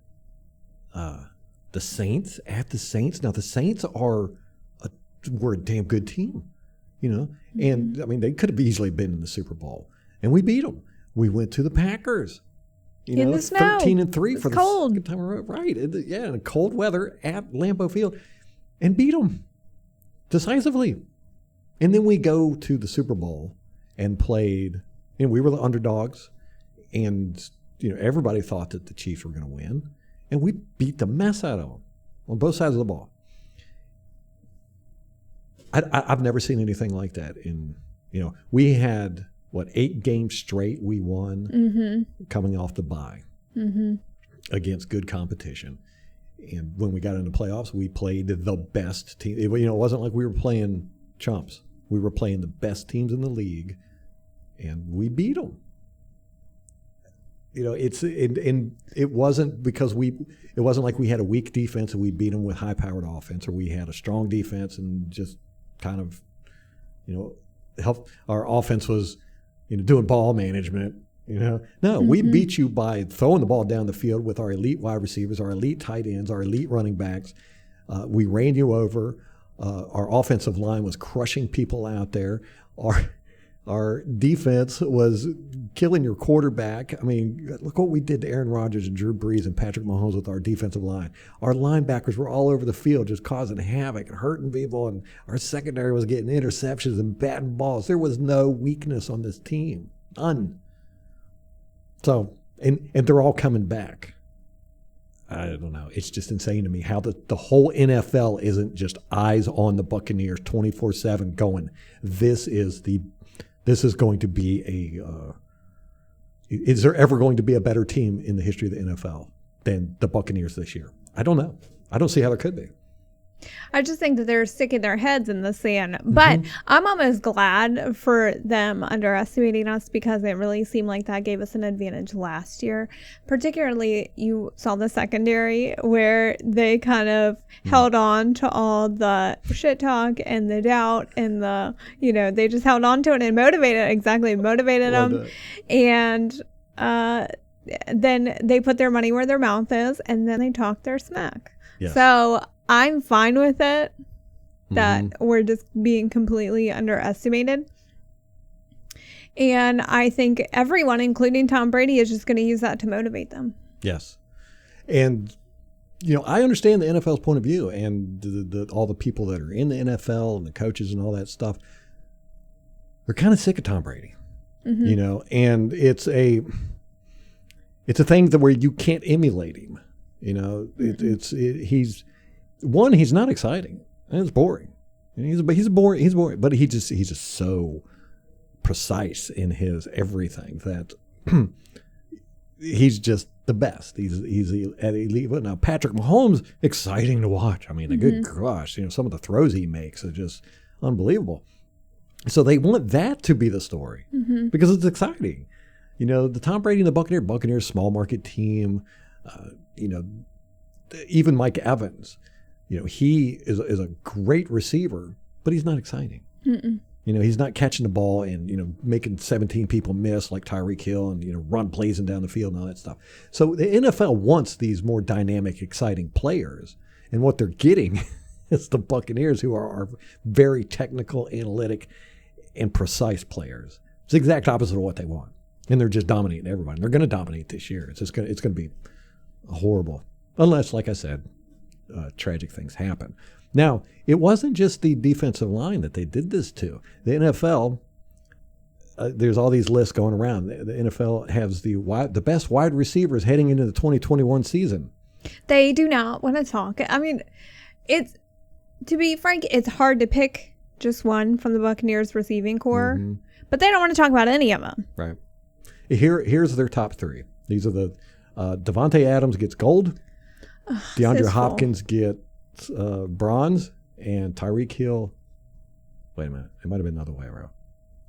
S2: the Saints at the Saints. Now the Saints were a damn good team, you know, and I mean they could have easily been in the Super Bowl, and we beat them. We went to the Packers. You
S3: in
S2: know,
S3: the snow.
S2: 13-3
S3: it's
S2: for the
S3: cold.
S2: second time in a row. Right. Yeah, in cold weather at Lambeau Field and beat them decisively. And then we go to the Super Bowl and played, you know, we were the underdogs, and, you know, everybody thought that the Chiefs were going to win, and we beat the mess out of them on both sides of the ball. I've never seen anything like that we had, 8 games straight we won coming off the bye against good competition. And when we got into playoffs, we played the best team. It wasn't like we were playing chumps. We were playing the best teams in the league, and we beat them. You know, it wasn't because it wasn't like we had a weak defense and we beat them with high-powered offense, or we had a strong defense and just kind of, you know, help. Our offense was, you know, doing ball management. You know, no, we beat you by throwing the ball down the field with our elite wide receivers, our elite tight ends, our elite running backs. We ran you over. Our offensive line was crushing people out there. Our defense was killing your quarterback. I mean, look what we did to Aaron Rodgers and Drew Brees and Patrick Mahomes with our defensive line. Our linebackers were all over the field just causing havoc and hurting people, and our secondary was getting interceptions and batting balls. There was no weakness on this team. None. So, and they're all coming back. I don't know. It's just insane to me how the whole NFL isn't just eyes on the Buccaneers 24/7 going, this is going to be is there ever going to be a better team in the history of the NFL than the Buccaneers this year? I don't know. I don't see how there could be.
S3: I just think that they're sticking their heads in the sand. But I'm almost glad for them underestimating us, because it really seemed like that gave us an advantage last year. Particularly, you saw the secondary where they kind of held on to all the shit talk and the doubt and the, you know, they just held on to it and motivated them. then they put their money where their mouth is, and then they talk their smack.
S2: Yes.
S3: So I'm fine with it that we're just being completely underestimated. And I think everyone, including Tom Brady, is just going to use that to motivate them.
S2: Yes. And, I understand the NFL's point of view and all the people that are in the NFL and the coaches and all that stuff. They're kind of sick of Tom Brady, and it's a thing that where you can't emulate him. He's not exciting. And it's boring. And he's boring, but he's just so precise in his everything that he's just the best. He's at elite. Now Patrick Mahomes, exciting to watch. I mean, a good gosh, some of the throws he makes are just unbelievable. So they want that to be the story because it's exciting. The Tom Brady and the Buccaneers, small market team. Even Mike Evans. He is a great receiver, but he's not exciting. He's not catching the ball and, making 17 people miss like Tyreek Hill and, run blazing down the field and all that stuff. So the NFL wants these more dynamic, exciting players. And what they're getting is the Buccaneers, who are very technical, analytic, and precise players. It's the exact opposite of what they want. And they're just dominating everybody. They're going to dominate this year. It's going to be horrible. Unless, like I said, tragic things happen. Now, it wasn't just the defensive line that they did this to. The NFL, there's all these lists going around. The NFL has the best wide receivers heading into the 2021 season.
S3: They do not want to talk. I mean, to be frank, it's hard to pick just one from the Buccaneers receiving core, but they don't want to talk about any of them.
S2: Right. Here's their top three. These are the Devontae Adams gets gold. DeAndre Hopkins gets bronze, and Tyreek Hill. Wait a minute, it might have been the other way around.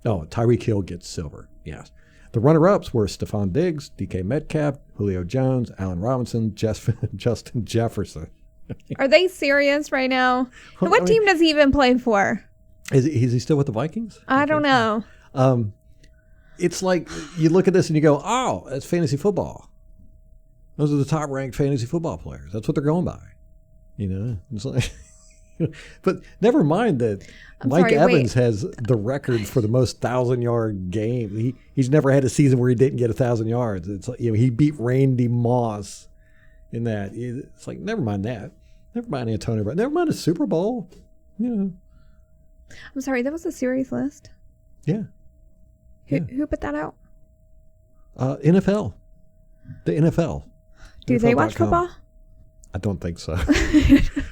S2: Oh, Tyreek Hill gets silver. Yes. The runner-ups were Stephon Diggs, DK Metcalf, Julio Jones, Allen Robinson, Justin Jefferson.
S3: Are they serious right now? What team does he even play for?
S2: Is he still with the Vikings?
S3: I don't know.
S2: It's like you look at this and you go, "Oh, that's fantasy football." Those are the top-ranked fantasy football players. That's what they're going by. It's like, but never mind that Mike Evans has the record for the most 1,000-yard game. He's never had a season where he didn't get 1,000 yards. It's like, he beat Randy Moss in that. It's like, never mind that. Never mind Antonio Brown. Never mind a Super Bowl.
S3: I'm sorry, that was a serious list.
S2: Yeah.
S3: Who put that out?
S2: NFL. The NFL.
S3: Do they watch football?
S2: I don't think so.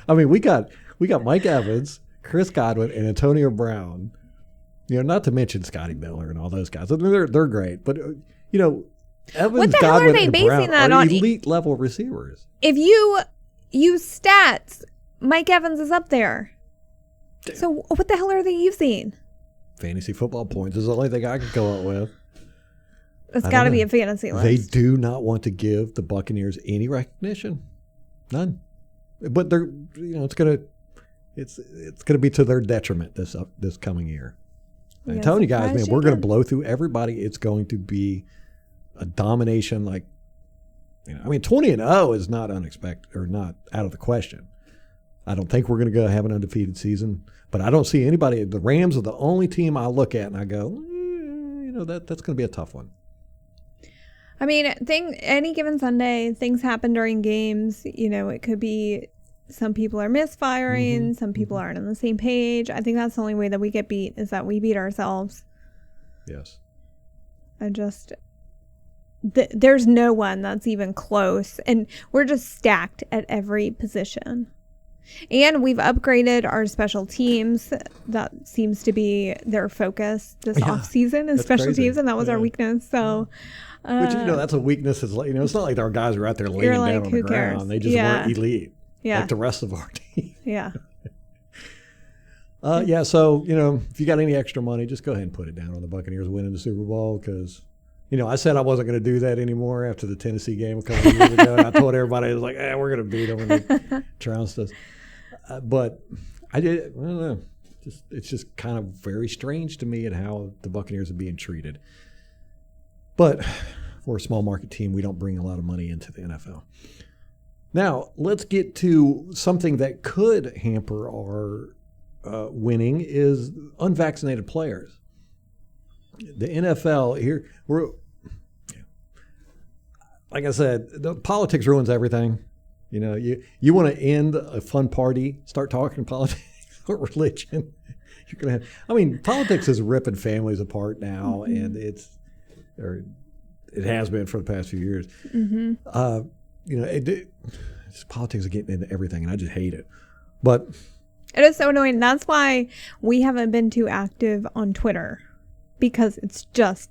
S2: I mean, we got Mike Evans, Chris Godwin, and Antonio Brown. Not to mention Scotty Miller and all those guys. I mean, they're great, but Evans,
S3: what the hell
S2: Godwin,
S3: are they
S2: and
S3: basing
S2: Brown
S3: that
S2: are
S3: on?
S2: elite level receivers.
S3: If you use stats, Mike Evans is up there. So what the hell are they using?
S2: Fantasy football points is the only thing I can go up with.
S3: It's got to be a fantasy list.
S2: They do not want to give the Buccaneers any recognition, none. But they're, it's gonna be to their detriment this coming year. I'm telling you guys, man, we're gonna blow through everybody. It's going to be a domination. 20-0 is not unexpected or not out of the question. I don't think we're going to go have an undefeated season, but I don't see anybody. The Rams are the only team I look at and I go, that's going to be a tough one.
S3: I mean, any given Sunday, things happen during games. It could be some people are misfiring, some people aren't on the same page. I think that's the only way that we get beat is that we beat ourselves.
S2: Yes.
S3: There's no one that's even close, and we're just stacked at every position. And we've upgraded our special teams. That seems to be their focus this off season is special teams, and that was our weekness. So,
S2: which that's a weakness. Is it's not like our guys are out there laying down on the ground. They just weren't elite, like the rest of our team.
S3: Yeah.
S2: So if you got any extra money, just go ahead and put it down on the Buccaneers winning the Super Bowl because. I said I wasn't going to do that anymore after the Tennessee game a couple of years ago. And I told everybody, I was like, we're going to beat them. And they trounced us. But I don't know. It's just kind of very strange to me at how the Buccaneers are being treated. But for a small market team, we don't bring a lot of money into the NFL. Now, let's get to something that could hamper our winning is unvaccinated players. The NFL here, like I said, the politics ruins everything. You know, you want to end a fun party, start talking politics or religion. You're gonna have. I mean, politics is ripping families apart now, and it has been for the past few years. You know, politics are getting into everything, and I just hate it. But
S3: it is so annoying. That's why we haven't been too active on Twitter, because it's just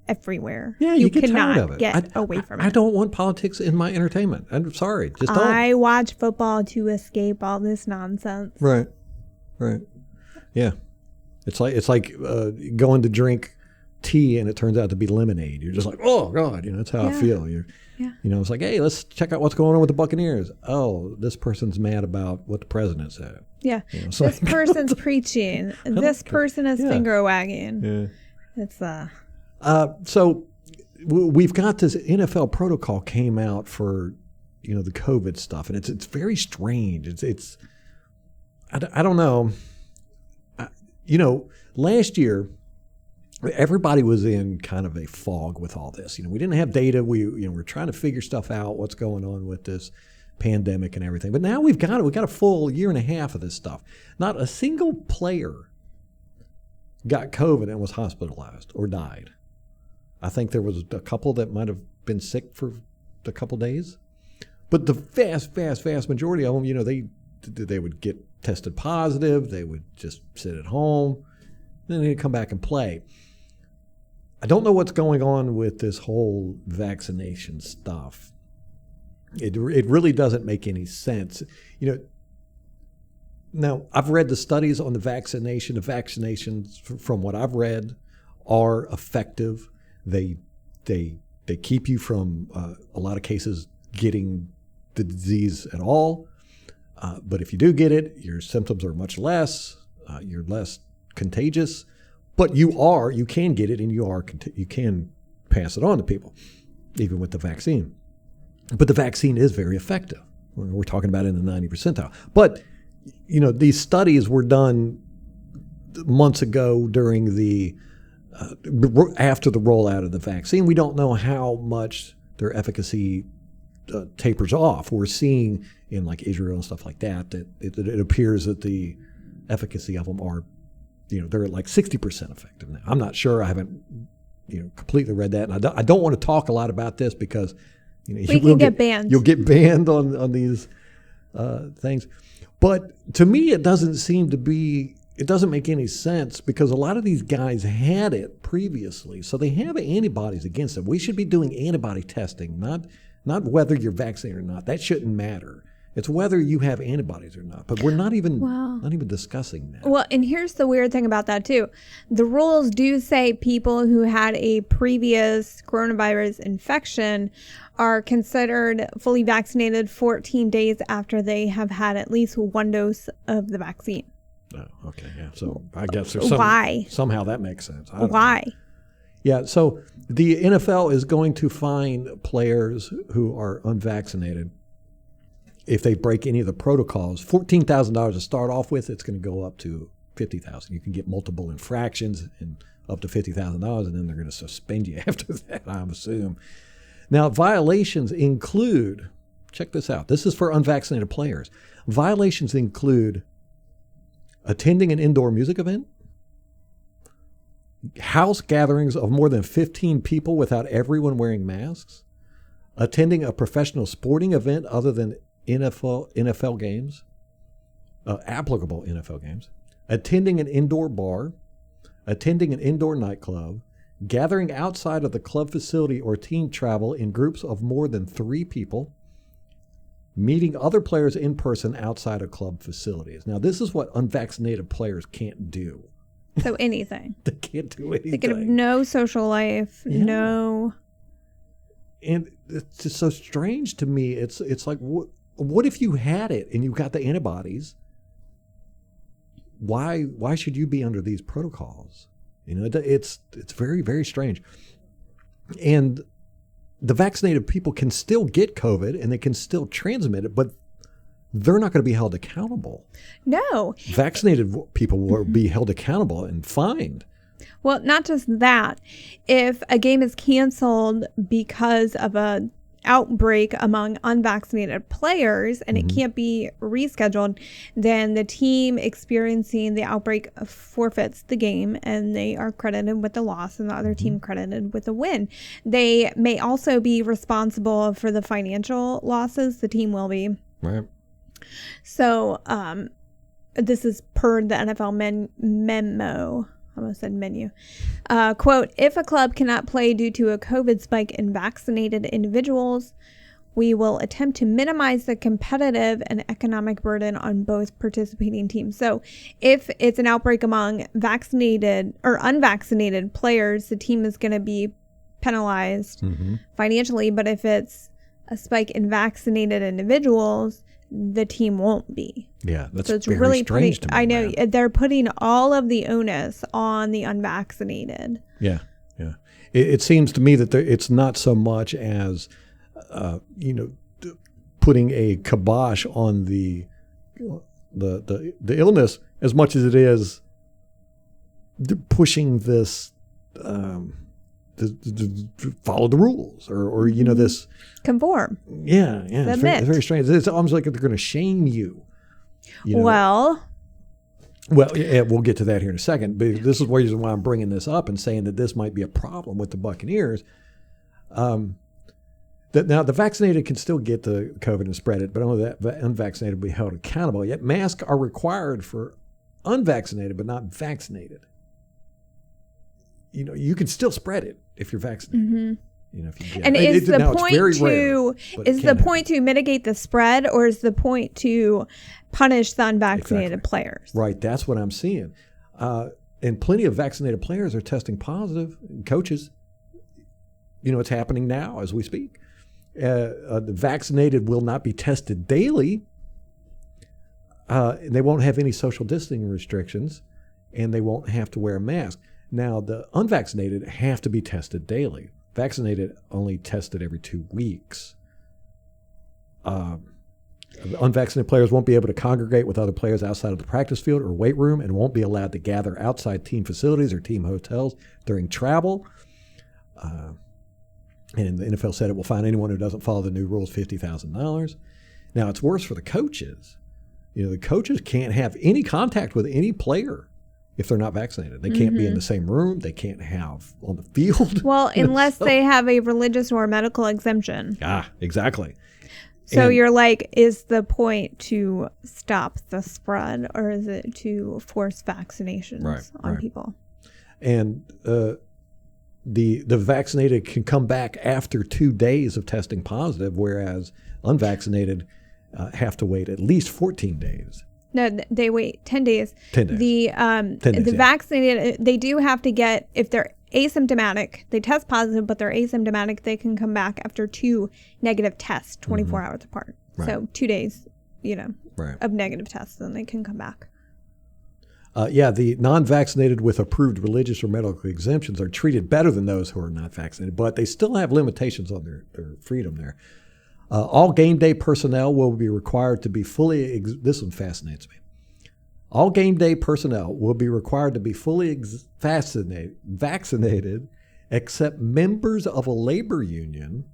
S3: everywhere.
S2: Yeah, you get tired of it.
S3: Get away from it.
S2: I don't want politics in my entertainment. I'm sorry, just don't.
S3: I watch football to escape all this nonsense.
S2: Right. Yeah, it's like going to drink tea and it turns out to be lemonade. You're just like, oh God, you know, that's how I feel. You know, it's like, hey, let's check out what's going on with the Buccaneers. Oh, this person's mad about what the president said.
S3: Yeah,
S2: you know,
S3: this person's preaching. This person is finger wagging.
S2: Yeah,
S3: it's
S2: So we've got this NFL protocol came out for, you know, the COVID stuff, and it's very strange. It's I don't know. You know, last year everybody was in kind of a fog with all this. You know, we didn't have data. We're trying to figure stuff out, what's going on with this pandemic and everything. But now we've got a full year and a half of this stuff. Not a single player got COVID and was hospitalized or died. I think there was a couple that might have been sick for a couple days. But the vast majority of them, you know, they would get tested positive. They would just sit at home. Then they'd come back and play. I don't know what's going on with this whole vaccination stuff. It really doesn't make any sense. You know, now I've read the studies on the vaccination. The vaccinations, from what I've read, are effective. They keep you from a lot of cases getting the disease at all. But if you do get it, your symptoms are much less. You're less contagious. But you can get it, and you can pass it on to people, even with the vaccine. But the vaccine is very effective. We're talking about it in the 90 percentile. But, you know, these studies were done months ago during after the rollout of the vaccine. We don't know how much their efficacy tapers off. We're seeing in like Israel and stuff like that it appears that the efficacy of them are, you know, they're at like 60% effective now. I'm not sure. I haven't, you know, completely read that, and I don't want to talk a lot about this because, you know,
S3: we can get banned.
S2: You'll get banned on these things. But to me, it doesn't make any sense because a lot of these guys had it previously, so they have antibodies against it. We should be doing antibody testing, not whether you're vaccinated or not. That shouldn't matter. It's whether you have antibodies or not. But we're not even discussing that.
S3: Well, and here's the weird thing about that too. The rules do say people who had a previous coronavirus infection are considered fully vaccinated 14 days after they have had at least one dose of the vaccine.
S2: Oh, okay, yeah. So I guess there's somehow that makes sense.
S3: Why?
S2: Yeah, so the NFL is going to fine players who are unvaccinated if they break any of the protocols. $14,000 to start off with. It's going to go up to $50,000. You can get multiple infractions and up to $50,000, and then they're going to suspend you after that, I assume. Now, violations include, check this out. This is for unvaccinated players. Violations include attending an indoor music event, house gatherings of more than 15 people without everyone wearing masks, attending a professional sporting event other than NFL games, applicable NFL games, attending an indoor bar, attending an indoor nightclub, gathering outside of the club facility or team travel in groups of more than 3 people, meeting other players in person outside of club facilities. Now, this is what unvaccinated players can't do.
S3: So anything.
S2: They can't do anything.
S3: They can have no social life, no.
S2: And it's just so strange to me. It's like, what if you had it and you got the antibodies? Why should you be under these protocols? You know, it's very, very strange. And the vaccinated people can still get COVID and they can still transmit it, but they're not going to be held accountable.
S3: No.
S2: Vaccinated people will be held accountable and fined.
S3: Well, not just that. If a game is canceled because of a outbreak among unvaccinated players and it can't be rescheduled, then the team experiencing the outbreak forfeits the game and they are credited with the loss and the other team credited with the win. They may also be responsible for the financial losses. The team will be.
S2: Right.
S3: So this is per the NFL memo. I almost said menu. Quote, if a club cannot play due to a COVID spike in vaccinated individuals, we will attempt to minimize the competitive and economic burden on both participating teams. So if it's an outbreak among vaccinated or unvaccinated players, the team is going to be penalized financially. But if it's a spike in vaccinated individuals, the team won't be.
S2: Yeah, that's
S3: so it's
S2: very
S3: really
S2: strange to me.
S3: I know
S2: man.
S3: they're putting all of the onus on the unvaccinated.
S2: Yeah, yeah. It seems to me that it's not so much as putting a kibosh on the illness as much as it is pushing this. Follow the rules or this
S3: Conform.
S2: Yeah. It's very strange. It's almost like they're going to shame you. Well, yeah, we'll get to that here in a second. But this is the reason why I'm bringing this up and saying that this might be a problem with the Buccaneers. That now the vaccinated can still get the COVID and spread it, but only that unvaccinated will be held accountable. Yet masks are required for unvaccinated but not vaccinated. You can still spread it if you're vaccinated. If you get
S3: and
S2: it.
S3: Is the point to mitigate the spread, or is the point to punish the unvaccinated players?
S2: Right, that's what I'm seeing. And plenty of vaccinated players are testing positive. Coaches, it's happening now as we speak. The vaccinated will not be tested daily. They won't have any social distancing restrictions, and they won't have to wear a mask. Now, the unvaccinated have to be tested daily. Vaccinated only tested every 2 weeks. Unvaccinated players won't be able to congregate with other players outside of the practice field or weight room and won't be allowed to gather outside team facilities or team hotels during travel. And the NFL said it will fine anyone who doesn't follow the new rules $50,000. Now, it's worse for the coaches. The coaches can't have any contact with any player if they're not vaccinated. They can't be in the same room. They can't have on the field.
S3: Well, unless they have a religious or medical exemption.
S2: Exactly.
S3: So you're like, is the point to stop the spread, or is it to force vaccinations on people?
S2: And the vaccinated can come back after 2 days of testing positive, whereas unvaccinated have to wait at least 14 days.
S3: No, they wait 10 days.
S2: 10 days.
S3: The vaccinated, they do have to get, if they're asymptomatic, they test positive, but they're asymptomatic, they can come back after 2 negative tests, 24 hours apart. Right. So 2 days, of negative tests, then they can come back. The non-vaccinated with approved religious or medical exemptions are treated better than those who are not vaccinated, but they still have limitations on their freedom there. All game day personnel will be required to be fully, this one fascinates me. All game day personnel will be required to be fully vaccinated except members of a labor union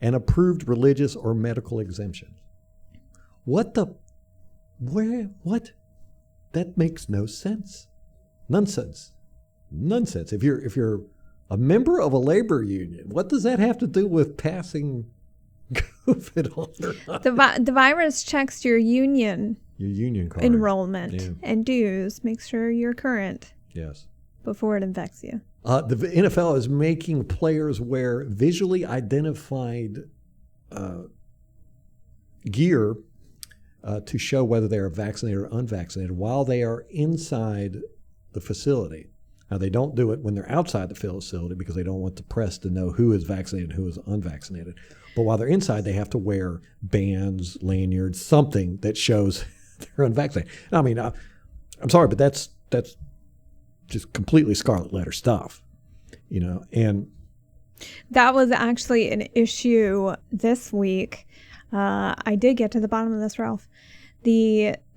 S3: and approved religious or medical exemptions. What? That makes no sense. Nonsense. If you're a member of a labor union, what does that have to do with passing COVID on or not? The virus checks your union
S2: card
S3: enrollment and dues. Make sure you're current.
S2: Yes.
S3: Before it infects you.
S2: The NFL is making players wear visually identified gear to show whether they are vaccinated or unvaccinated while they are inside the facility. Now, they don't do it when they're outside the facility because they don't want the press to know who is vaccinated and who is unvaccinated. But while they're inside, they have to wear bands, lanyards, something that shows they're unvaccinated. I mean, I'm sorry, but that's just completely scarlet letter stuff, And
S3: That was actually an issue this week. I did get to the bottom of this, Ralph.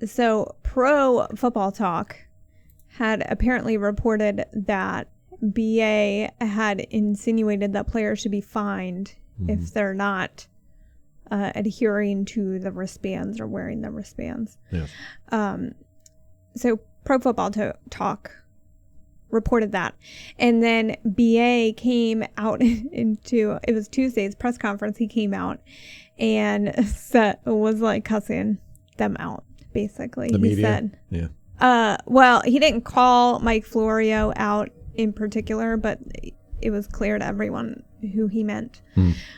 S3: So Pro Football Talk had apparently reported that BA had insinuated that players should be fined if they're not adhering to the wristbands or wearing the wristbands.
S2: Yes.
S3: So Pro Football Talk reported that. And then BA came out into, it was Tuesday's press conference, he came out and was like cussing them out, basically.
S2: The media?
S3: Said,
S2: yeah.
S3: Well, he didn't call Mike Florio out in particular, but it was clear to everyone who he meant.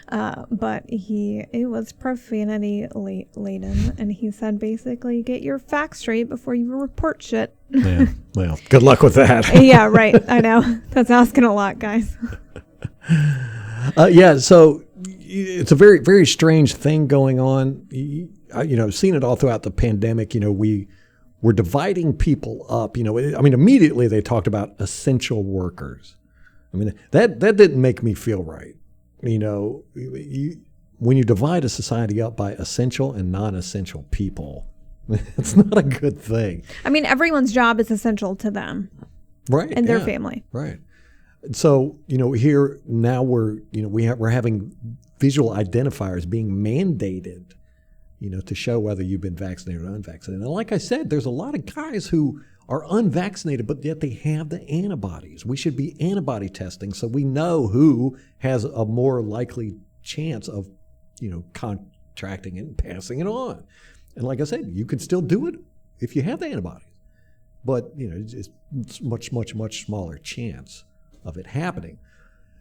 S3: But it was profanity laden, and he said basically, get your facts straight before you report shit.
S2: Yeah. Well, good luck with that.
S3: Yeah, right. I know. That's asking a lot, guys.
S2: Yeah, so it's a very, very strange thing going on. I've seen it all throughout the pandemic. We're dividing people up. Immediately they talked about essential workers. That didn't make me feel right. When you divide a society up by essential and non-essential people, it's not a good thing.
S3: Everyone's job is essential to them,
S2: right?
S3: And their family,
S2: right? So here now we're having visual identifiers being mandated, to show whether you've been vaccinated or unvaccinated. And like I said, there's a lot of guys who are unvaccinated, but yet they have the antibodies. We should be antibody testing so we know who has a more likely chance of, contracting it and passing it on. And like I said, you can still do it if you have the antibodies, but it's much, much, much smaller chance of it happening.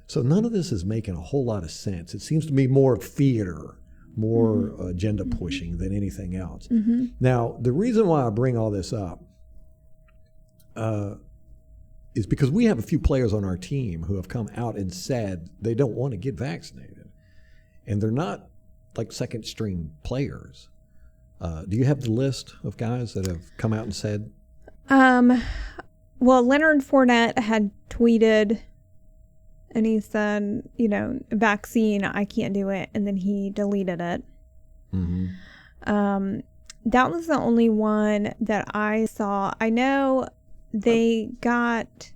S2: So none of this is making a whole lot of sense. It seems to be more theater, more agenda pushing than anything else. Now, the reason why I bring all this up is because we have a few players on our team who have come out and said they don't want to get vaccinated. And they're not like second string players. Do you have the list of guys that have come out and said?
S3: Well, Leonard Fournette had tweeted and he said, vaccine, I can't do it. And then he deleted it. That was the only one that I saw. I know they got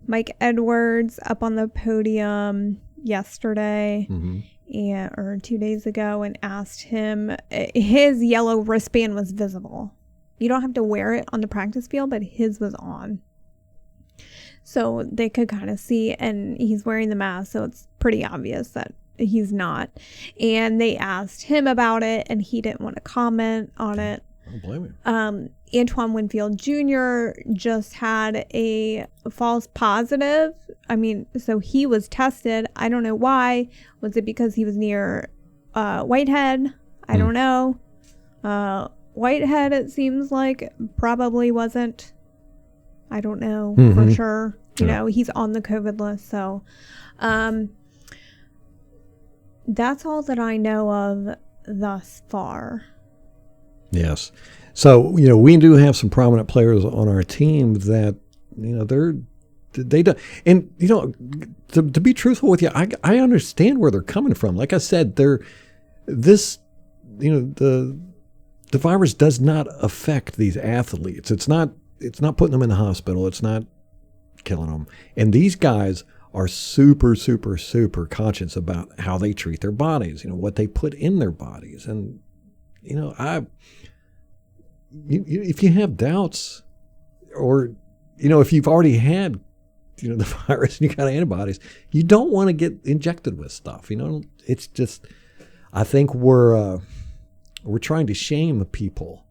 S3: Mike Edwards up on the podium yesterday or 2 days ago and asked him, his yellow wristband was visible. You don't have to wear it on the practice field, but his was on. So they could kind of see, and he's wearing the mask, so it's pretty obvious that he's not. And they asked him about it, and he didn't want to comment on it.
S2: I don't blame him.
S3: Antoine Winfield Jr. just had a false positive. So he was tested. I don't know why. Was it because he was near Whitehead? I don't know. Whitehead, it seems like, probably wasn't. I don't know for sure. He's on the COVID list. So that's all that I know of thus far.
S2: Yes. So, we do have some prominent players on our team that, they don't. And, to be truthful with you, I understand where they're coming from. Like I said, the virus does not affect these athletes. It's not putting them in the hospital. It's not killing them. And these guys are super, super, super conscious about how they treat their bodies, what they put in their bodies. And, if you have doubts or, if you've already had, the virus and you got antibodies, you don't want to get injected with stuff. It's just, I think we're trying to shame people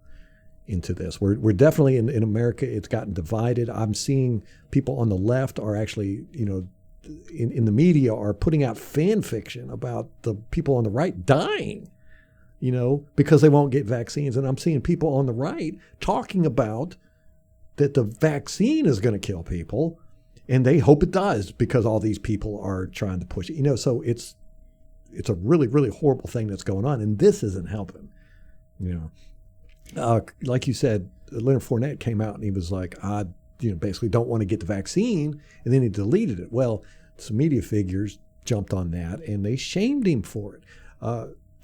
S2: into this. We're definitely in America, it's gotten divided. I'm seeing people on the left are actually, in the media are putting out fan fiction about the people on the right dying, because they won't get vaccines. And I'm seeing people on the right talking about that the vaccine is going to kill people, and they hope it does because all these people are trying to push it. So it's a really, really horrible thing that's going on, and this isn't helping. Like you said, Leonard Fournette came out and he was like, basically don't want to get the vaccine, and then he deleted it. Well, some media figures jumped on that, and they shamed him for it.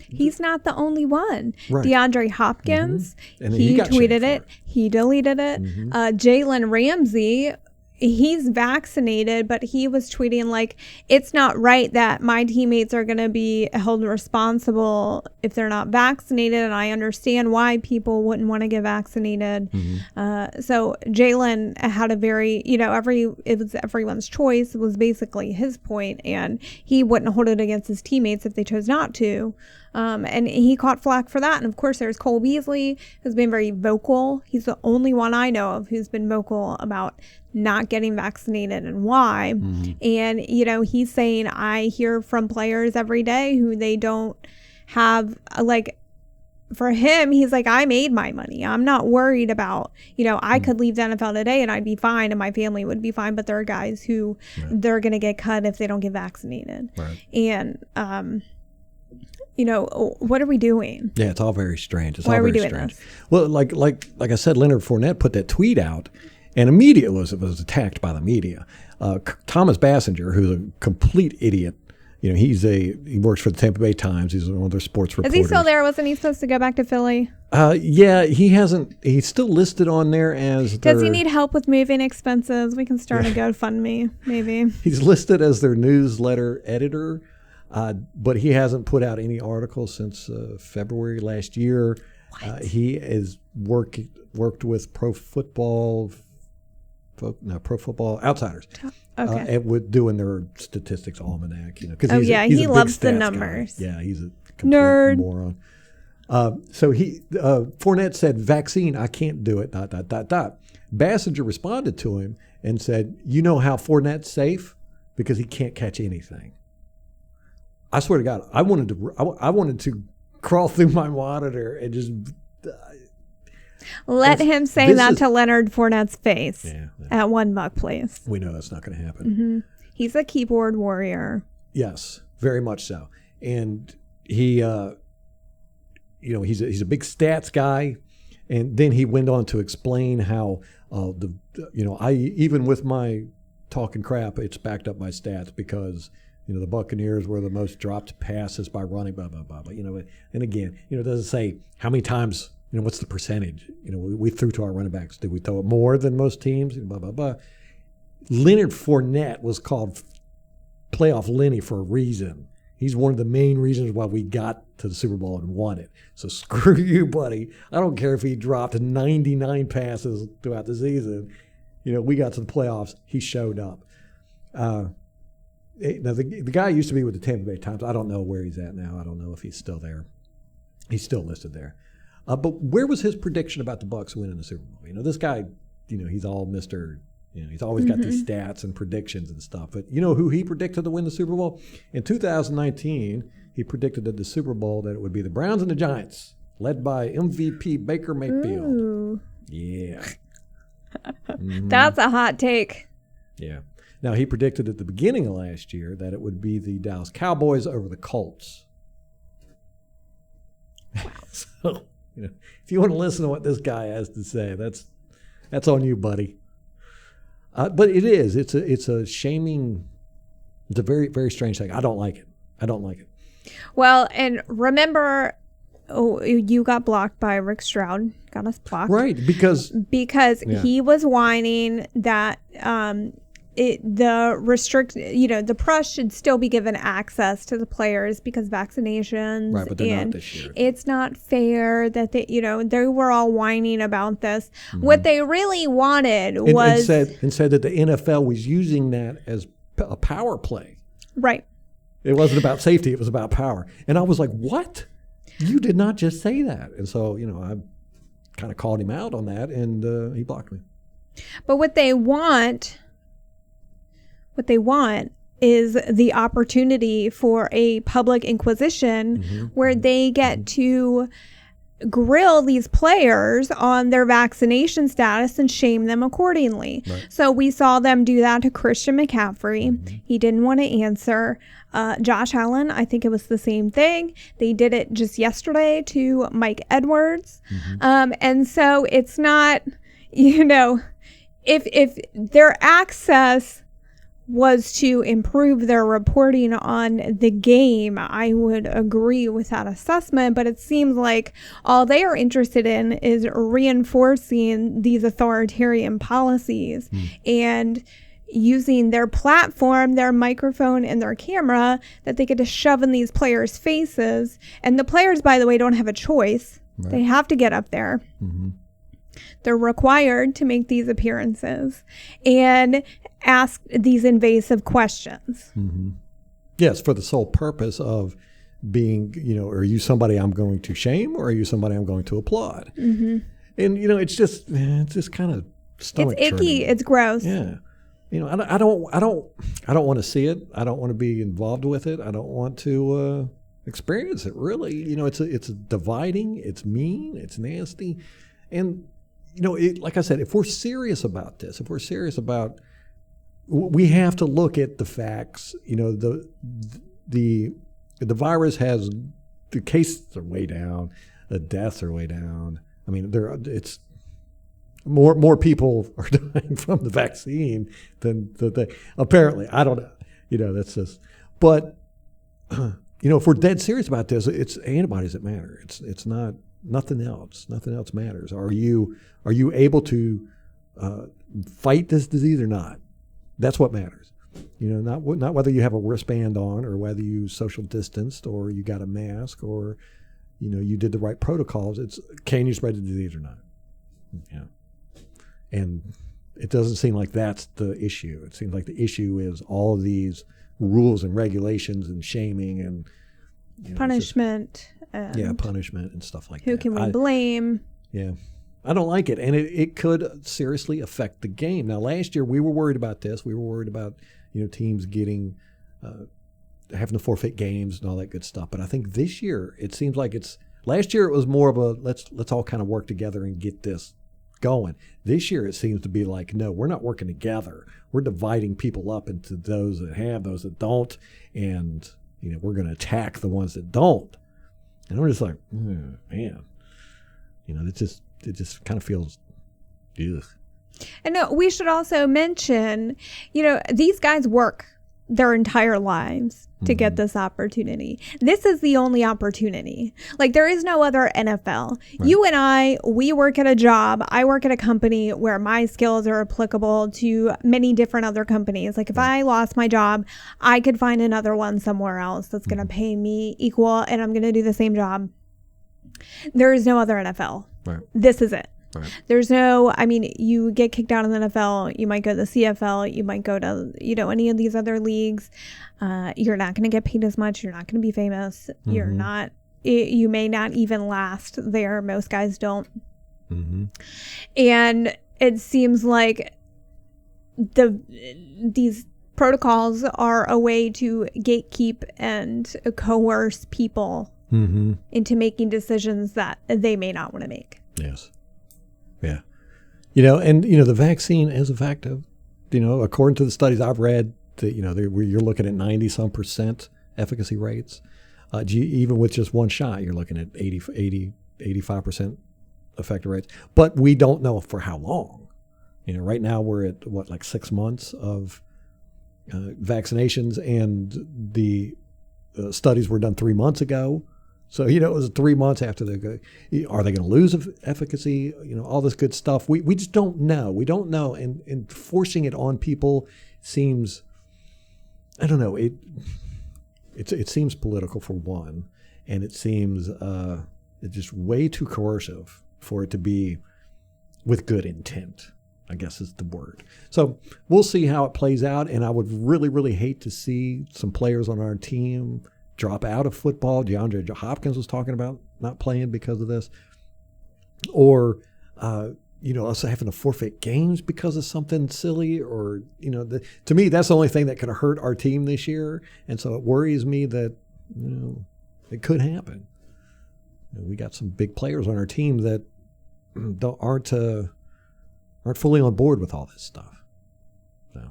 S3: He's not the only one.
S2: Right.
S3: DeAndre Hopkins,
S2: And
S3: he
S2: got
S3: tweeted
S2: shamed
S3: it.
S2: for
S3: He deleted it. Jalen Ramsey, he's vaccinated, but he was tweeting like, it's not right that my teammates are going to be held responsible if they're not vaccinated. And I understand why people wouldn't want to get vaccinated. So Jalen had a very, it was everyone's choice. It was basically his point, and he wouldn't hold it against his teammates if they chose not to. And he caught flack for that. And of course, there's Cole Beasley, who's been very vocal. He's the only one I know of who's been vocal about not getting vaccinated and why. And, he's saying, I hear from players every day who they don't have, for him, he's like, I made my money. I'm not worried about, I could leave the NFL today and I'd be fine and my family would be fine. But there are guys who they're going to get cut if they don't get vaccinated.
S2: Right.
S3: And, what are we doing?
S2: Yeah, it's all very strange.
S3: Why are we doing this?
S2: Well, like I said, Leonard Fournette put that tweet out, and immediately it was attacked by the media. Thomas Bassinger, who's a complete idiot, he works for the Tampa Bay Times. He's one of their sports reporters.
S3: Is he still there? Wasn't he supposed to go back to Philly?
S2: Yeah, he hasn't. He's still listed on there as.
S3: Does he need help with moving expenses? We can start a GoFundMe, maybe.
S2: He's listed as their newsletter editor. But he hasn't put out any articles since February last year. He has worked with Pro Football Outsiders.
S3: Okay.
S2: With doing their statistics almanac. Because
S3: he loves the numbers.
S2: Guy. Yeah, he's a complete
S3: nerd
S2: moron. So Fournette said, "Vaccine, I can't do it." ... Bassinger responded to him and said, "You know how Fournette's safe? Because he can't catch anything." I swear to God, I wanted to crawl through my monitor and just
S3: let him say that to Leonard Fournette's face at $1, please.
S2: We know that's not going to happen.
S3: He's a keyboard warrior.
S2: Yes, very much so. And he, he's a big stats guy. And then he went on to explain how I even with my talking crap, it's backed up by stats because. The Buccaneers were the most dropped passes by running, blah, blah, blah. But, and again, it doesn't say how many times, what's the percentage? We threw to our running backs. Did we throw it more than most teams? Blah, blah, blah. Leonard Fournette was called Playoff Lenny for a reason. He's one of the main reasons why we got to the Super Bowl and won it. So screw you, buddy. I don't care if he dropped 99 passes throughout the season. We got to the playoffs. He showed up. Now, the guy used to be with the Tampa Bay Times. I don't know where he's at now. I don't know if he's still there. He's still listed there. But where was his prediction about the Bucs winning the Super Bowl? This guy, he's all Mr. He's always got these stats and predictions and stuff. But you know who he predicted to win the Super Bowl? In 2019, he predicted at the Super Bowl that it would be the Browns and the Giants, led by MVP Baker Mayfield.
S3: Ooh.
S2: Yeah.
S3: That's a hot take.
S2: Yeah. Now, he predicted at the beginning of last year that it would be the Dallas Cowboys over the Colts. So, if you want to listen to what this guy has to say, that's on you, buddy. But it is. It's a shaming. It's a very, very strange thing. I don't like it.
S3: Well, and remember, you got blocked by Rick Stroud. Got us blocked.
S2: Right, because
S3: he was whining that the press should still be given access to the players because vaccinations.
S2: Right, but they're not this year.
S3: It's not fair that they were all whining about this. What they really wanted was
S2: and said that the NFL was using that as a power play.
S3: Right.
S2: It wasn't about safety; it was about power. And I was like, "What? You did not just say that." And so, I kind of called him out on that, and he blocked me.
S3: But what they want is the opportunity for a public inquisition where they get to grill these players on their vaccination status and shame them accordingly.
S2: Right.
S3: So we saw them do that to Christian McCaffrey. He didn't want to answer. Josh Allen, I think it was the same thing. They did it just yesterday to Mike Edwards. And so it's not, if their access was to improve their reporting on the game, I would agree with that assessment. But it seems like all they are interested in is reinforcing these authoritarian policies and using their platform, their microphone, and their camera that they get to shove in these players' faces. And the players, by the way, don't have a choice. Right. They have to get up there. Mm-hmm. They're required to make these appearances and ask these invasive questions.
S2: Mm-hmm. Yes, for the sole purpose of being, are you somebody I'm going to shame, or are you somebody I'm going to applaud? Mm-hmm. And, it's just kind of stomach
S3: It's icky.
S2: churning.
S3: It's gross.
S2: Yeah. I don't want to see it. I don't want to be involved with it. I don't want to experience it, really. It's dividing. It's mean. It's nasty. And, like I said, if we're serious about this, we have to look at the facts. The virus has, the cases are way down, the deaths are way down. I mean, it's more people are dying from the vaccine than they apparently. I don't know. That's just. But if we're dead serious about this, it's antibodies that matter. It's not nothing else. Nothing else matters. Are you able to fight this disease or not? That's what matters. Not whether you have a wristband on, or whether you social distanced, or you got a mask, or you did the right protocols. It's, can you spread the disease or not? Yeah. And it doesn't seem like that's the issue. It seems like the issue is all of these rules and regulations and shaming and
S3: punishment.
S2: Punishment and stuff like that.
S3: Who can we blame?
S2: Yeah. I don't like it. And it could seriously affect the game. Now, last year we were worried about this. We were worried about, teams getting, having to forfeit games and all that good stuff. But I think this year it seems like last year it was more of a let's all kind of work together and get this going. This year it seems to be like, no, we're not working together. We're dividing people up into those that have, those that don't, and we're going to attack the ones that don't. And I'm just like, man, it just kind of feels, ugh.
S3: And no, we should also mention, these guys work their entire lives to get this opportunity. This is the only opportunity. Like, there is no other NFL. Right. You and we work at a job. I work at a company where my skills are applicable to many different other companies. Like, if I lost my job, I could find another one somewhere else that's going to pay me equal, and I'm going to do the same job. There is no other NFL. Right. This is it. Right. There's no, you get kicked out of the NFL, you might go to the CFL, you might go to, any of these other leagues. You're not going to get paid as much. You're not going to be famous. Mm-hmm. You're not, you may not even last there. Most guys don't. Mm-hmm. And it seems like these protocols are a way to gatekeep and coerce people into making decisions that they may not want to make.
S2: Yes. Yeah. The vaccine is effective. According to the studies I've read, you're looking at 90-some% efficacy rates. Even with just one shot, you're looking at 85% effective rates. But we don't know for how long. Right now we're at, 6 months of vaccinations, and the studies were done 3 months ago. So, it was 3 months after are they going to lose efficacy? All this good stuff. We just don't know. We don't know. And forcing it on people seems, I don't know, it seems political for one. And it seems it's just way too coercive for it to be with good intent, I guess is the word. So we'll see how it plays out. And I would really, really hate to see some players on our team drop out of football. DeAndre Hopkins was talking about not playing because of this. Or, us having to forfeit games because of something silly. Or, to me, that's the only thing that could hurt our team this year. And so it worries me that, it could happen. We got some big players on our team that aren't fully on board with all this stuff. So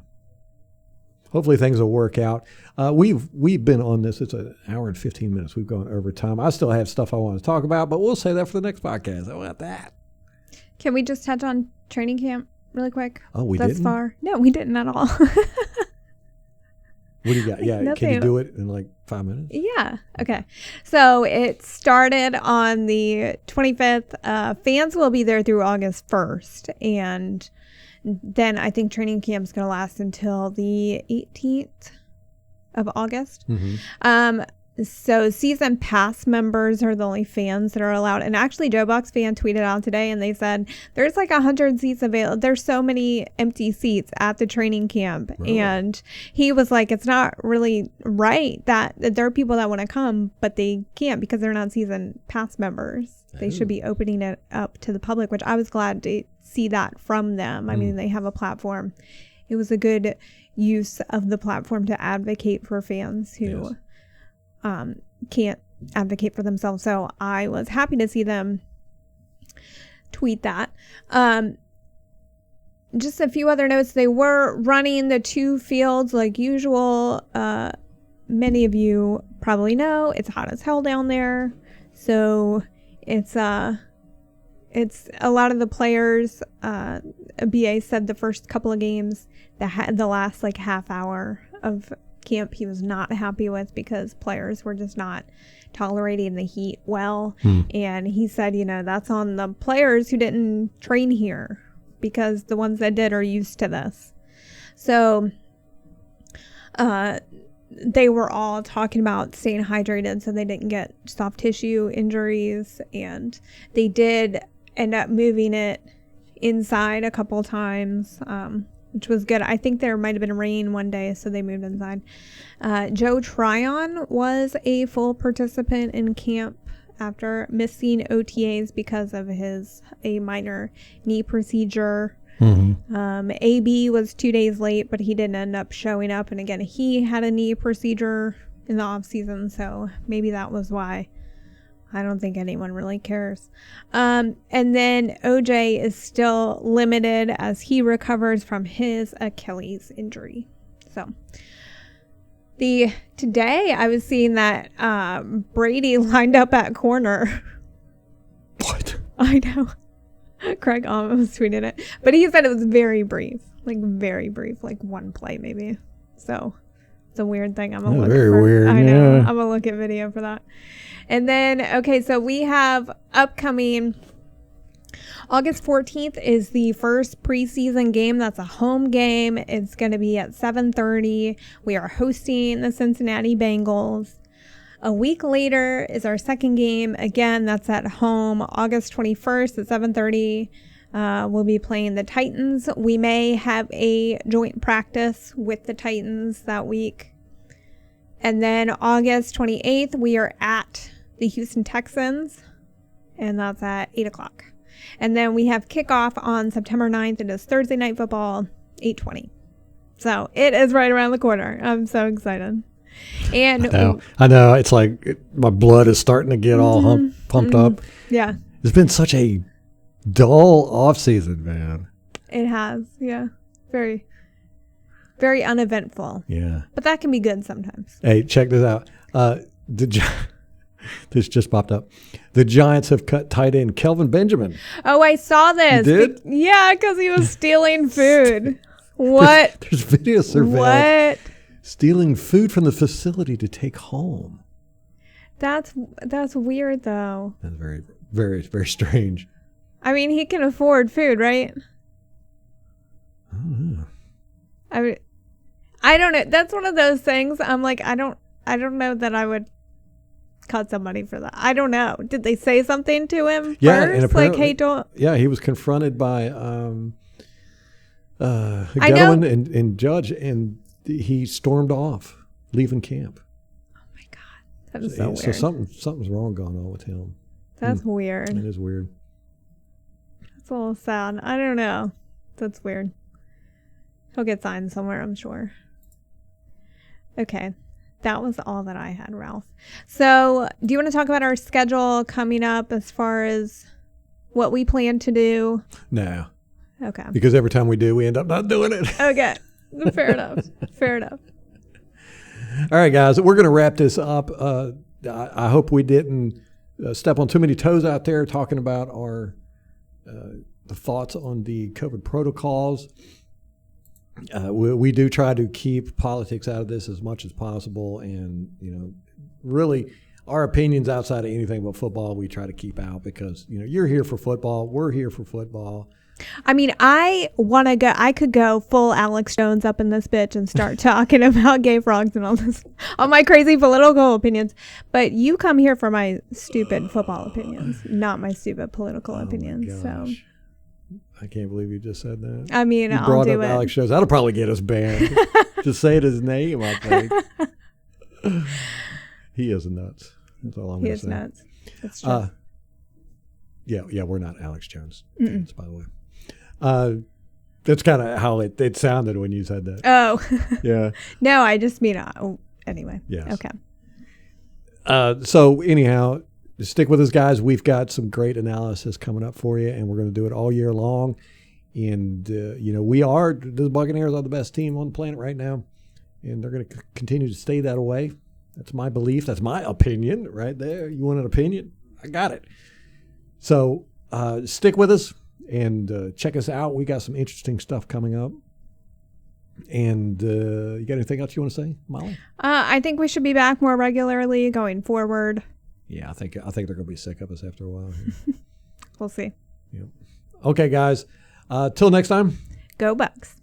S2: hopefully things will work out. We've been on this. It's an hour and 15 minutes. We've gone over time. I still have stuff I want to talk about, but we'll say that for the next podcast. How about that?
S3: Can we just touch on training camp really quick?
S2: Oh, we didn't?
S3: Thus far? No, we didn't at all.
S2: What do you got? Yeah, can you
S3: Nothing.
S2: do it in like 5 minutes?
S3: Yeah. Okay. So it started on the 25th. Fans will be there through August 1st. And then I think training camp's going to last until the 18th of August. So season pass members are the only fans that are allowed. And actually, Joe Buck's fan tweeted out today and they said there's like 100 seats available. There's so many empty seats at the training camp.
S2: Really?
S3: And he was like, it's not really right that there are people that want to come, but they can't because they're not season pass members. They should be opening it up to the public, which I was glad to see that from them. I mean, they have a platform. It was a good use of the platform to advocate for fans who can't advocate for themselves. So I was happy to see them tweet that. Just a few other notes. They were running the two fields like usual. Many of you probably know it's hot as hell down there. So it's a lot of the players, BA said the first couple of games that had the last like half hour of camp he was not happy with because players were just not tolerating the heat well. And he said, that's on the players who didn't train here because the ones that did are used to this. So they were all talking about staying hydrated so they didn't get soft tissue injuries, and they did end up moving it inside a couple times, which was good. I think there might have been rain one day, so they moved inside. Joe Tryon was a full participant in camp after missing OTAs because of a minor knee procedure. AB was 2 days late, but he didn't end up showing up. And again, he had a knee procedure in the off season, so maybe that was why. I don't think anyone really cares. And then OJ is still limited as he recovers from his Achilles injury. So today I was seeing that Brady lined up at corner.
S2: What?
S3: I know. Craig almost tweeted it, but he said it was very brief, like one play maybe. So it's a weird thing. I'm gonna look
S2: very
S3: for,
S2: weird.
S3: I know.
S2: Yeah.
S3: I'm gonna look at video for that. And then okay, so we have upcoming August 14th is the first preseason game. That's a home game. It's going to be at 7:30. We are hosting the Cincinnati Bengals. A week later is our second game. Again, that's at home, August 21st at 7:30. We'll be playing the Titans. We may have a joint practice with the Titans that week. And then August 28th, we are at the Houston Texans, and that's at 8 o'clock. And then we have kickoff on September 9th. It is Thursday Night Football, 8:20. So it is right around the corner. I'm so excited. And
S2: I know. It's like my blood is starting to get all pumped up.
S3: Yeah.
S2: It's been such a dull off season, man.
S3: It has. Yeah. Very, very uneventful.
S2: Yeah.
S3: But that can be good sometimes.
S2: Hey, check this out. This just popped up. The Giants have cut tight end Kelvin Benjamin.
S3: Oh, I saw this.
S2: You did?
S3: Yeah, because he was stealing food. What?
S2: There's video surveillance.
S3: What?
S2: Stealing food from the facility to take home.
S3: That's weird, though.
S2: That's very, very, very strange.
S3: I mean, he can afford food, right? I don't know. That's one of those things. I'm like, I don't know that I would cut somebody for that. I don't know. Did they say something to him first?
S2: And
S3: like, hey, don't.
S2: Yeah, he was confronted by Godwin and Judge, and he stormed off, leaving camp.
S3: Oh my God, that is so weird.
S2: So something's wrong going on with him.
S3: That's weird.
S2: It is weird.
S3: It's a little sad. I don't know. That's weird. He'll get signed somewhere, I'm sure. Okay. That was all that I had, Ralph. So, do you want to talk about our schedule coming up as far as what we plan to do?
S2: No.
S3: Okay.
S2: Because every time we do, we end up not doing it.
S3: Okay. Fair enough. Fair enough.
S2: All right, guys. We're going to wrap this up. I hope we didn't step on too many toes out there talking about our the thoughts on the COVID protocols. We do try to keep politics out of this as much as possible, and really our opinions outside of anything but football we try to keep out because you're here for football, we're here for football.
S3: I mean, I could go full Alex Jones up in this bitch and start talking about gay frogs and all my crazy political opinions. But you come here for my stupid football opinions, not my stupid political opinions. So
S2: I can't believe you just said that.
S3: I mean,
S2: you brought up Alex Jones. That'll probably get us banned. Just saying his name, I think. He is nuts. That's all I'm going to say.
S3: He is nuts. That's true.
S2: Yeah, we're not Alex Jones fans, by the way. That's kind of how it sounded when you said that.
S3: Oh.
S2: Yeah.
S3: No, I just mean, anyway.
S2: Yes.
S3: Okay.
S2: So anyhow, stick with us, guys. We've got some great analysis coming up for you, and we're going to do it all year long. And, the Buccaneers are the best team on the planet right now, and they're going to continue to stay that way. That's my belief. That's my opinion right there. You want an opinion? I got it. So stick with us. And check us out. We got some interesting stuff coming up. And you got anything else you want to say, Molly?
S3: I think we should be back more regularly going forward.
S2: Yeah, I think they're going to be sick of us after a while.
S3: We'll see.
S2: Yep. Okay, guys. Till next time.
S3: Go Bucks.